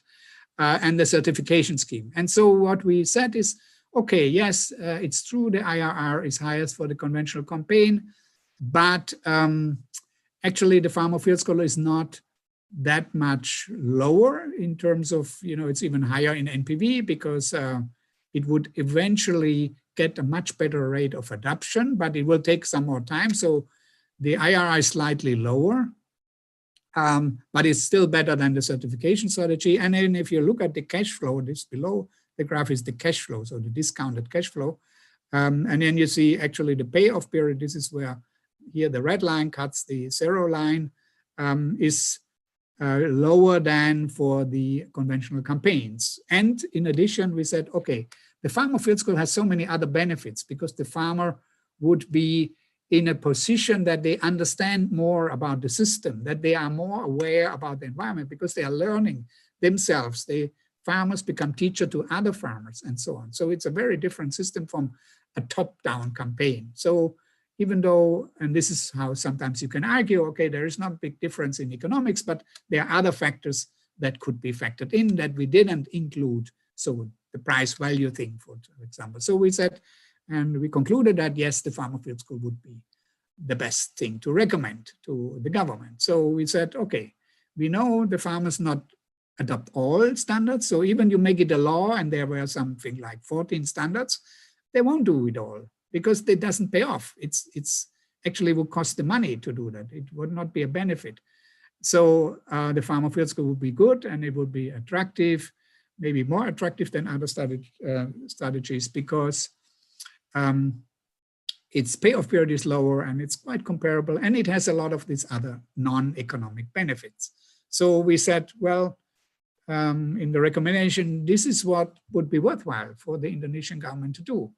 and the certification scheme. And so what we said is, okay, yes, it's true the IRR is highest for the conventional campaign, but actually the farmer field school is not that much lower in terms of, it's even higher in NPV because it would eventually get a much better rate of adoption, but it will take some more time. So the IRR is slightly lower, but it's still better than the certification strategy. And then if you look at the cash flow, this below the graph is the cash flow, so the discounted cash flow. And then you see actually the payoff period. This is where here the red line cuts the zero line, is lower than for the conventional campaigns. And in addition, we said, okay, the farmer field school has so many other benefits because the farmer would be in a position that they understand more about the system, that they are more aware about the environment because they are learning themselves. The farmers become teacher to other farmers and so on. So it's a very different system from a top-down campaign. So even though, and this is how sometimes you can argue, okay, there is not a big difference in economics, but there are other factors that could be factored in that we didn't include. So the price value thing, for example. So we said, and we concluded that, yes, the farmer field school would be the best thing to recommend to the government. So we said, okay, we know the farmers not adopt all standards. So even you make it a law and there were something like 14 standards, they won't do it all because it doesn't pay off. It's actually would cost the money to do that. It would not be a benefit. So the farmer field school would be good and it would be attractive, maybe more attractive than other strategies because its payoff period is lower and it's quite comparable and it has a lot of these other non-economic benefits. So we said, well, in the recommendation, this is what would be worthwhile for the Indonesian government to do.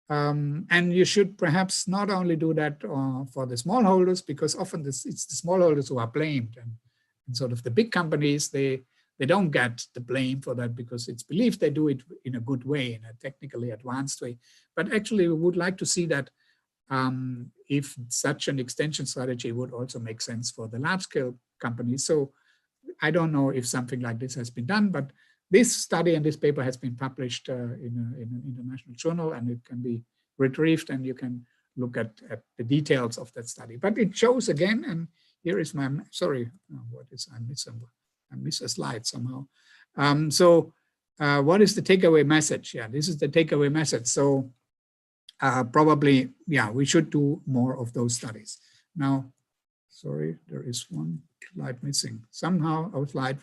And you should perhaps not only do that for the smallholders, because often it's the smallholders who are blamed and sort of the big companies, they don't get the blame for that because it's believed they do it in a good way, in a technically advanced way. But actually, we would like to see that if such an extension strategy would also make sense for the large-scale companies. So I don't know if something like this has been done, but this study and this paper has been published in an international journal, and it can be retrieved, and you can look at the details of that study. But it shows again, and here is my, sorry, what is, I miss a slide somehow. What is the takeaway message? Yeah, this is the takeaway message. So probably, yeah, we should do more of those studies. Now, Sorry, there is one slide missing. Somehow our slide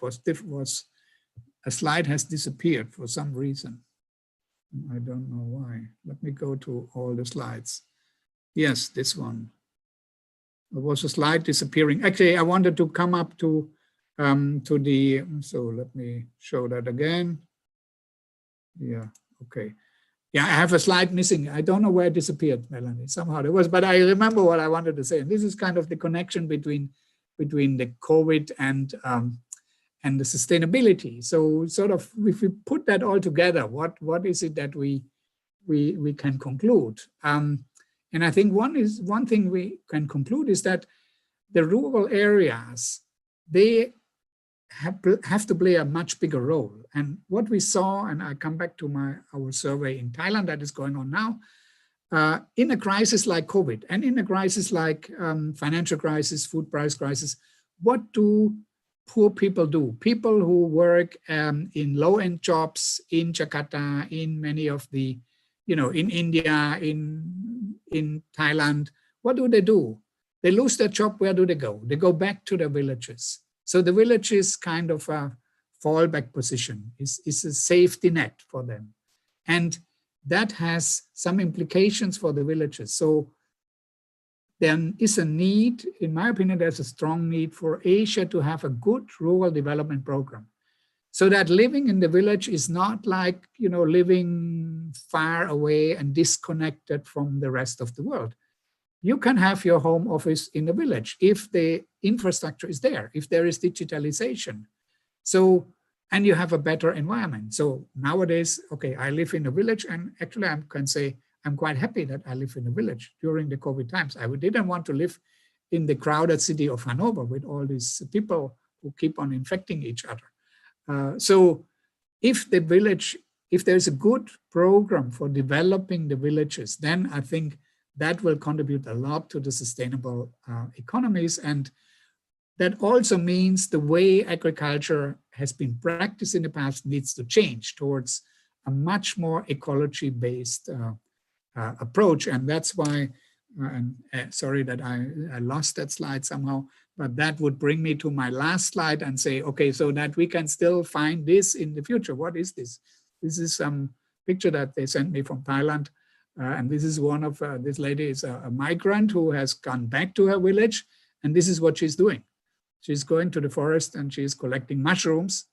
a slide has disappeared for some reason. I don't know why. Let me go to all the slides. Yes, this one. There was a slide disappearing. Actually, I wanted to come up to the, so let me show that again. Yeah, okay. Yeah, I have a slide missing. I don't know where it disappeared, Melanie. Somehow there was, but I remember what I wanted to say. And this is kind of the connection between the COVID and the sustainability. So sort of, if we put that all together, what is it that we can conclude? And I think one thing we can conclude is that the rural areas, they have to play a much bigger role. And what we saw, and I come back to our survey in Thailand that is going on now, in a crisis like COVID and in a crisis like financial crisis, food price crisis, what do poor people do? People who work in low-end jobs in Jakarta, in many of the, in India, in Thailand, what do? They lose their job, where do they go? They go back to their villages. So the village is kind of a fallback position, is a safety net for them. And that has some implications for the villages. So there is a need, in my opinion, there's a strong need for Asia to have a good rural development program. So that living in the village is not like, living far away and disconnected from the rest of the world. You can have your home office in the village if the infrastructure is there, if there is digitalization. So, and you have a better environment. So nowadays, okay, I live in a village, and actually I can say I'm quite happy that I live in a village during the COVID times. I didn't want to live in the crowded city of Hanover with all these people who keep on infecting each other. So if there's a good program for developing the villages, then I think that will contribute a lot to the sustainable economies. And that also means the way agriculture has been practiced in the past needs to change towards a much more ecology-based approach. And that's why, sorry that I lost that slide somehow, but that would bring me to my last slide and say, okay, so that we can still find this in the future. What is this? This is some picture that they sent me from Thailand. And this is one of, this lady is a migrant who has gone back to her village. And this is what she's doing. She's going to the forest and she's collecting mushrooms,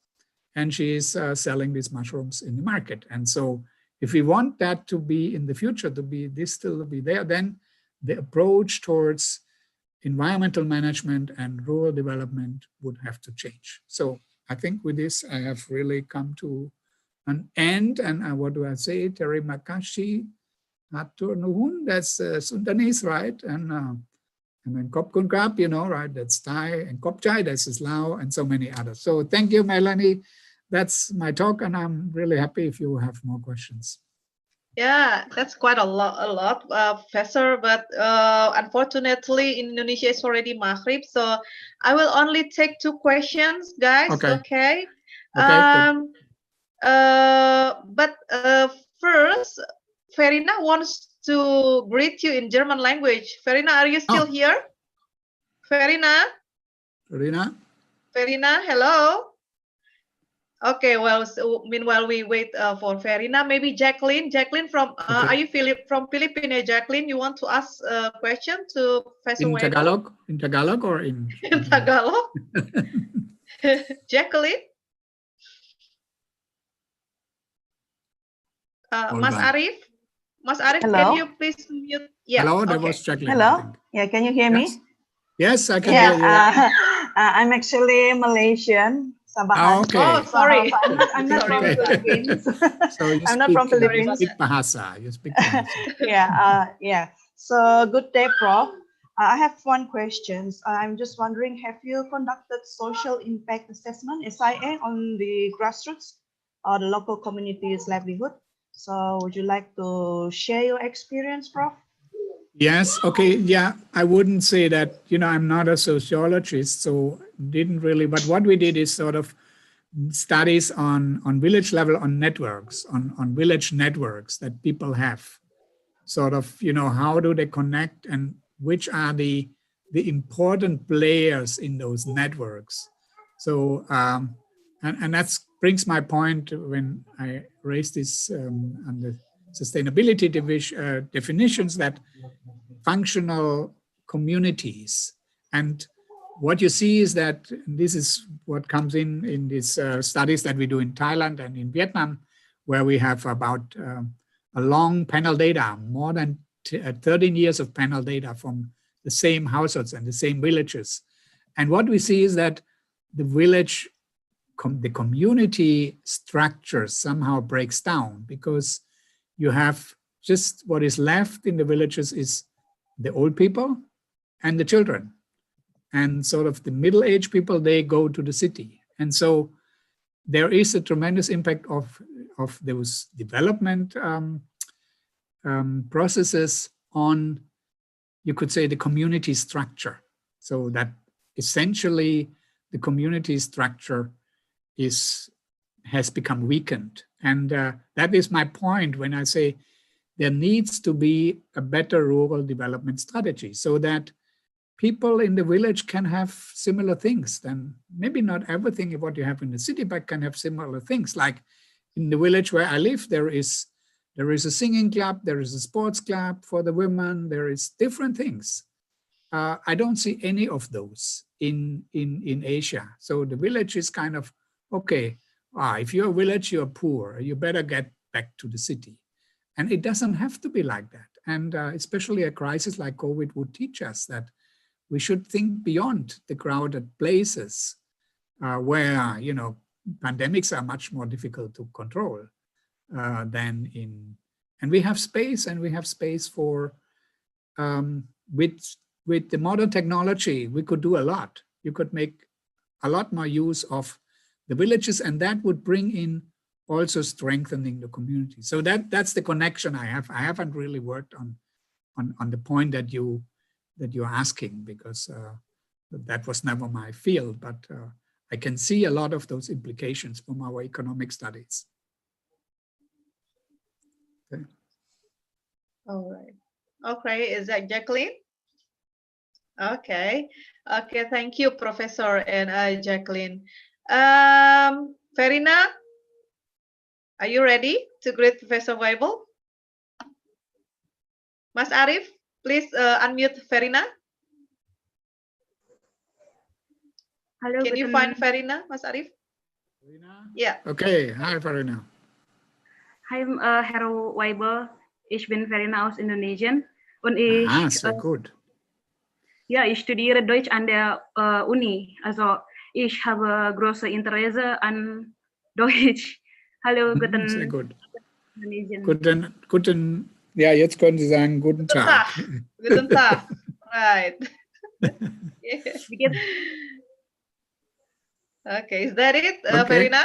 and she's selling these mushrooms in the market. And so if we want that to be in the future, this still to be there, then the approach towards environmental management and rural development would have to change. So I think with this, I have really come to an end. And what do I say? Terima kasih. Hatur nuhun, that's Sundanese, right? And then Kop Kun Krap, right? That's Thai, and Kop Chai, that's Lao, and so many others. So thank you, Melanie. That's my talk, and I'm really happy if you have more questions. Yeah, that's quite a lot, Professor. But unfortunately, in Indonesia, it's already Maghrib, so I will only take 2 questions, guys. Okay. But first, Verena wants to greet you in German language. Verena, are you still here? Verena, hello. Okay, well, so meanwhile we wait for Verena. Maybe Jacqueline from, are you from Philippines, Jacqueline? You want to ask a question to Professor Wayne? In Tagalog or in? In Tagalog? Jacqueline? Mas Arif? Mas Arif, hello? Can you please mute? Yeah. Hello, that was Jacqueline. Hello. Yeah, can you hear me? Yes, I can hear you. I'm actually Malaysian. Sabahan. Oh, sorry. I'm not from Philippines. So I'm not from Philippines. You speak Bahasa. Yeah. So good day, Prof. I have one question. I'm just wondering, have you conducted social impact assessment, SIA, on the grassroots or the local community's livelihood? So would you like to share your experience, Prof? Yes. Okay. Yeah, I wouldn't say that, I'm not a sociologist, so didn't really, but what we did is sort of studies on village level, on networks, on village networks that people have. Sort of, how do they connect, and which are the the important players in those networks. So, and that brings my point when I raised this on the sustainability definitions, that functional communities. And what you see is that this is what comes in these studies that we do in Thailand and in Vietnam, where we have about a long panel data, more than 13 years of panel data from the same households and the same villages. And what we see is that the village, the community structure somehow breaks down, because you have just what is left in the villages is the old people and the children. And sort of the middle-aged people, they go to the city. And so there is a tremendous impact of those development processes on, you could say, the community structure. So that essentially the community structure has become weakened. And that is my point when I say there needs to be a better rural development strategy, so that people in the village can have similar things. Then maybe not everything what you have in the city, but can have similar things. Like in the village where I live, there is a singing club, there is a sports club for the women, there is different things. I don't see any of those in Asia. So the village is kind of, okay, if you're a village, you're poor, you better get back to the city. And it doesn't have to be like that. And especially a crisis like COVID would teach us that we should think beyond the crowded places where, you know, pandemics are much more difficult to control than in, and we have space, for, with the modern technology, we could do a lot. You could make a lot more use of the villages, and that would bring in also strengthening the community. So that's the connection I have. I haven't really worked on the point that you're asking, because that was never my field, but I can see a lot of those implications from our economic studies. Okay. All right. Okay, is that Jacqueline? Okay. Okay, thank you, Professor and Jacqueline. Verina, are you ready to greet Professor Weibel? Mas Arif, please unmute Verina. Hello, can you find Verina, Mas Arif? Verina? Yeah. Okay, hi Verina. Hi, Herr Weibel. Ich bin Verina aus Indonesien und ich sehr gut. Ja, ich studiere Deutsch an der Uni. Also ich habe große Interesse an Deutsch. Hallo, guten Sehr gut. Indonesien. Guten, ja, jetzt können Sie sagen guten Tag. Guten Tag. Right. Okay, is that it, Okay. Verina?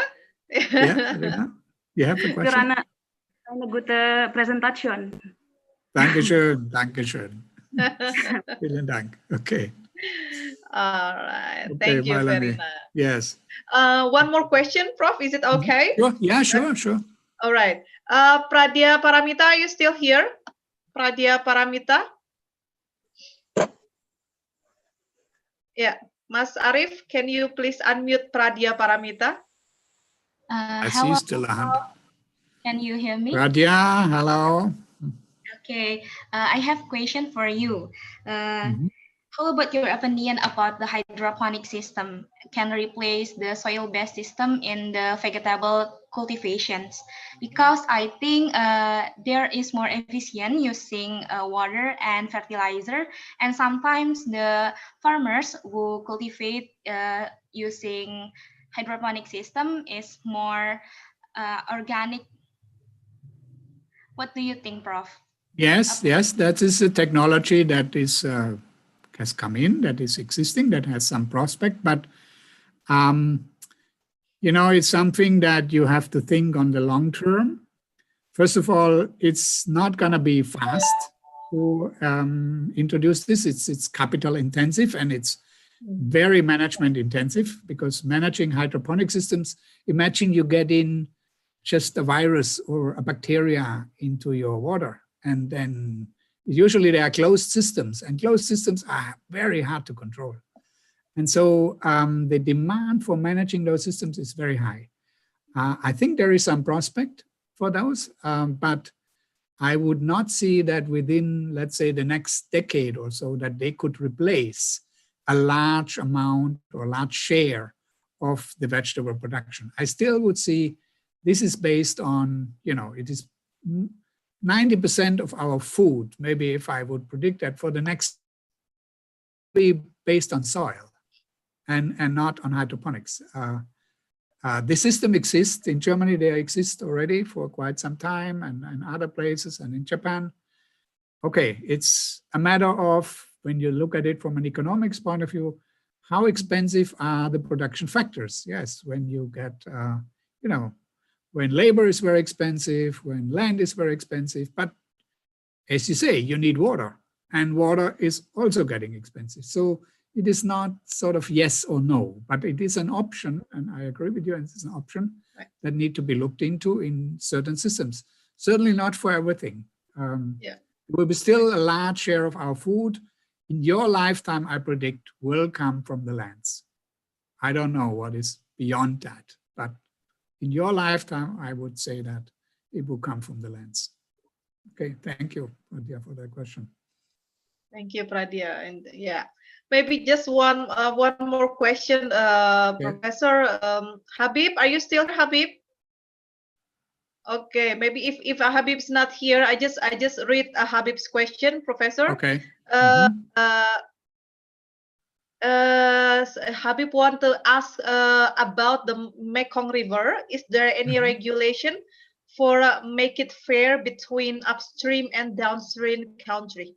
Yeah, Verina, you have a question? Eine gute Präsentation. Dankeschön, Dankeschön. Vielen Dank. Okay. All right. Okay, thank you, Melanie. Verina. Yes. One more question, Prof. Is it okay? Sure. Yeah, sure. All right. Pradya Paramita, are you still here? Pradya Paramita? Yeah. Mas Arif, can you please unmute Pradya Paramita? I see still a hand. Can you hear me? Pradya, hello. Okay, I have a question for you. How about your opinion about the hydroponic system can replace the soil-based system in the vegetable cultivations? Because I think there is more efficient using water and fertilizer, and sometimes the farmers who cultivate using hydroponic system is more organic. What do you think, Prof? Yes, that is a technology that is has come in, that is existing, that has some prospect, but you know, it's something that you have to think on the long term. First of all, it's not going to be fast to introduce this. It's capital intensive and it's very management intensive, because managing hydroponic systems, imagine you get in just a virus or a bacteria into your water, and then Usually they are closed systems, and closed systems are very hard to control. And so the demand for managing those systems is very high. I think there is some prospect for those, but I would not see that within, let's say, the next decade or so that they could replace a large amount or large share of the vegetable production. I still would see this is based on, it is 90% of our food, maybe if I would predict that for the next, be based on soil and not on hydroponics. The system exists in Germany. They exist already for quite some time, and other places, and in Japan. Okay, it's a matter of, when you look at it from an economics point of view, how expensive are the production factors? Yes, when you get, when labor is very expensive, when land is very expensive, but as you say, you need water, and water is also getting expensive. So it is not sort of yes or no, but it is an option, and I agree with you, and it's an option that need to be looked into in certain systems. Certainly not for everything. It will be still a large share of our food in your lifetime, I predict, will come from the lands. I don't know what is beyond that, but in your lifetime, I would say that it will come from the lands. Okay, thank you, Pradya, for that question. Thank you, Pradya. And maybe just one more question, Professor Habib. Are you still Habib? Okay, maybe if Habib's not here, I just read Habib's question, Professor. Okay. Habib want to ask about the Mekong River. Is there any regulation for make it fair between upstream and downstream country?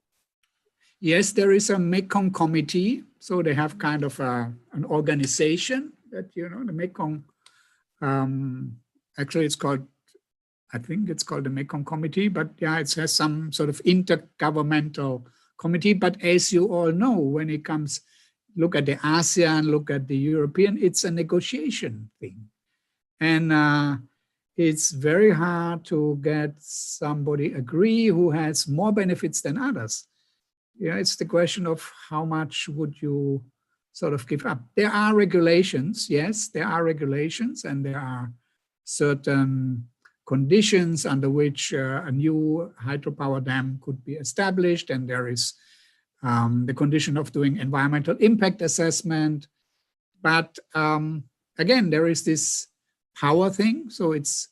Yes, there is a Mekong committee. So they have kind of an organization that, the Mekong, actually it's called, I think it's called the Mekong Committee, but yeah, it has some sort of intergovernmental committee. But as you all know, when it comes, look at the ASEAN, look at the European, it's a negotiation thing. And it's very hard to get somebody agree who has more benefits than others. It's the question of how much would you sort of give up. There are regulations, yes, there are regulations, and there are certain conditions under which a new hydropower dam could be established, and there is the condition of doing environmental impact assessment. But again, there is this power thing, so it's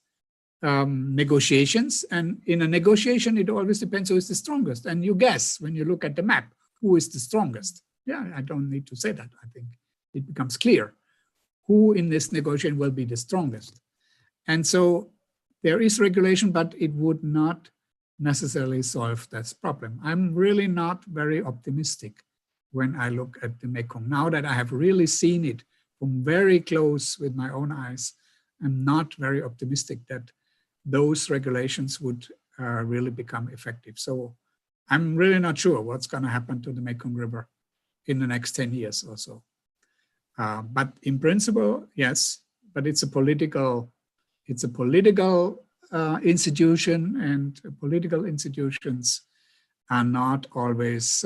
negotiations, and in a negotiation, it always depends who is the strongest. And you guess, when you look at the map, who is the strongest. Yeah, I don't need to say that. I think it becomes clear who in this negotiation will be the strongest. And so there is regulation, but it would not necessarily solve that problem. I'm really not very optimistic when I look at the Mekong. Now that I have really seen it from very close with my own eyes, I'm not very optimistic that those regulations would really become effective. So I'm really not sure what's going to happen to the Mekong River in the next 10 years or so. But in principle, yes, but it's a political institution, and political institutions are not always,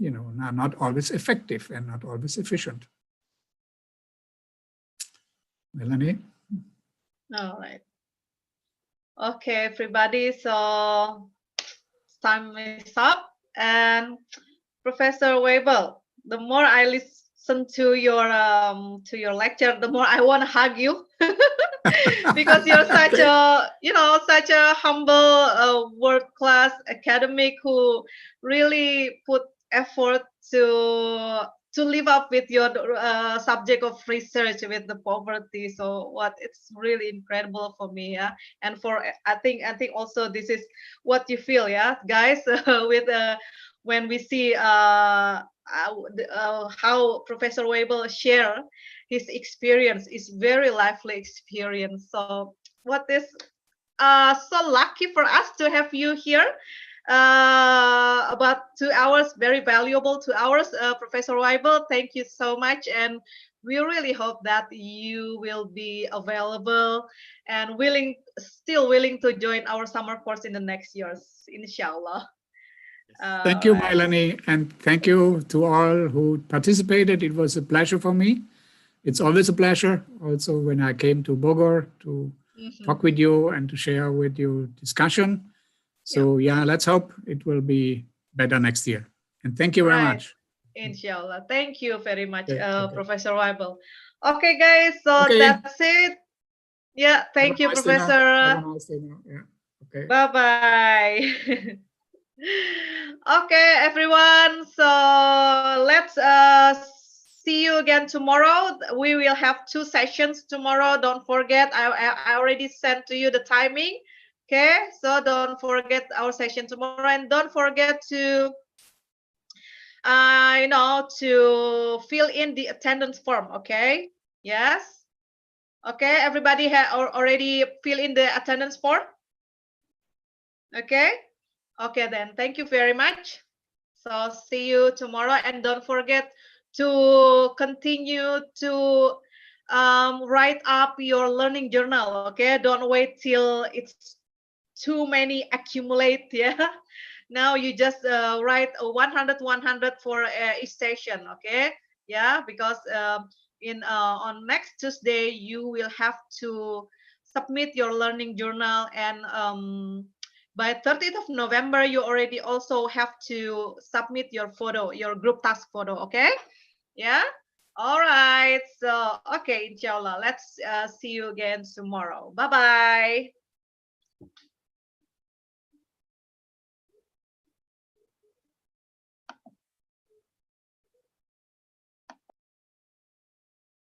not always effective and not always efficient. Melanie? All right. Okay, everybody. So time is up. And Professor Weibel, the more I listen to your lecture, the more I want to hug you. Because you're such a such a humble world-class academic who really put effort to live up with your subject of research with the poverty. So it's really incredible for me, yeah. And for I think also this is what you feel, yeah, guys, with when we see how Professor Weibel share his experience, is very lively experience. So what is so lucky for us to have you here. About 2 hours, very valuable 2 hours. Professor Weibel, thank you so much. And we really hope that you will be available and still willing to join our summer course in the next years, inshallah. Thank you, Right. Melanie, and thank you to all who participated. It was a pleasure for me. It's always a pleasure also when I came to Bogor to talk with you and to share with you discussion. So yeah, let's hope it will be better next year. And thank you very Right. much. Inshallah. Thank you very much, Okay, okay. Professor Weibel. Okay, guys, so Okay. that's it. Yeah, thank you, Have a nice dinner. Professor. Have a nice dinner. Yeah. Okay. Bye-bye. Okay, everyone. So let's see you again tomorrow. We will have 2 sessions tomorrow. Don't forget, I already sent to you the timing. Okay, so don't forget our session tomorrow, and don't forget to to fill in the attendance form. Okay. Yes. Okay. Everybody already fill in the attendance form. Okay. Okay, then. Thank you very much. So see you tomorrow, and don't forget to continue to write up your learning journal. Okay. Don't wait till it's too many accumulate. Yeah. Now you just write 100 for each session. Okay. Yeah, because on next Tuesday you will have to submit your learning journal, and by 30th of November you already also have to submit your photo, your group task photo. Okay. Yeah. All right. So okay, inshallah, let's see you again tomorrow. Bye bye.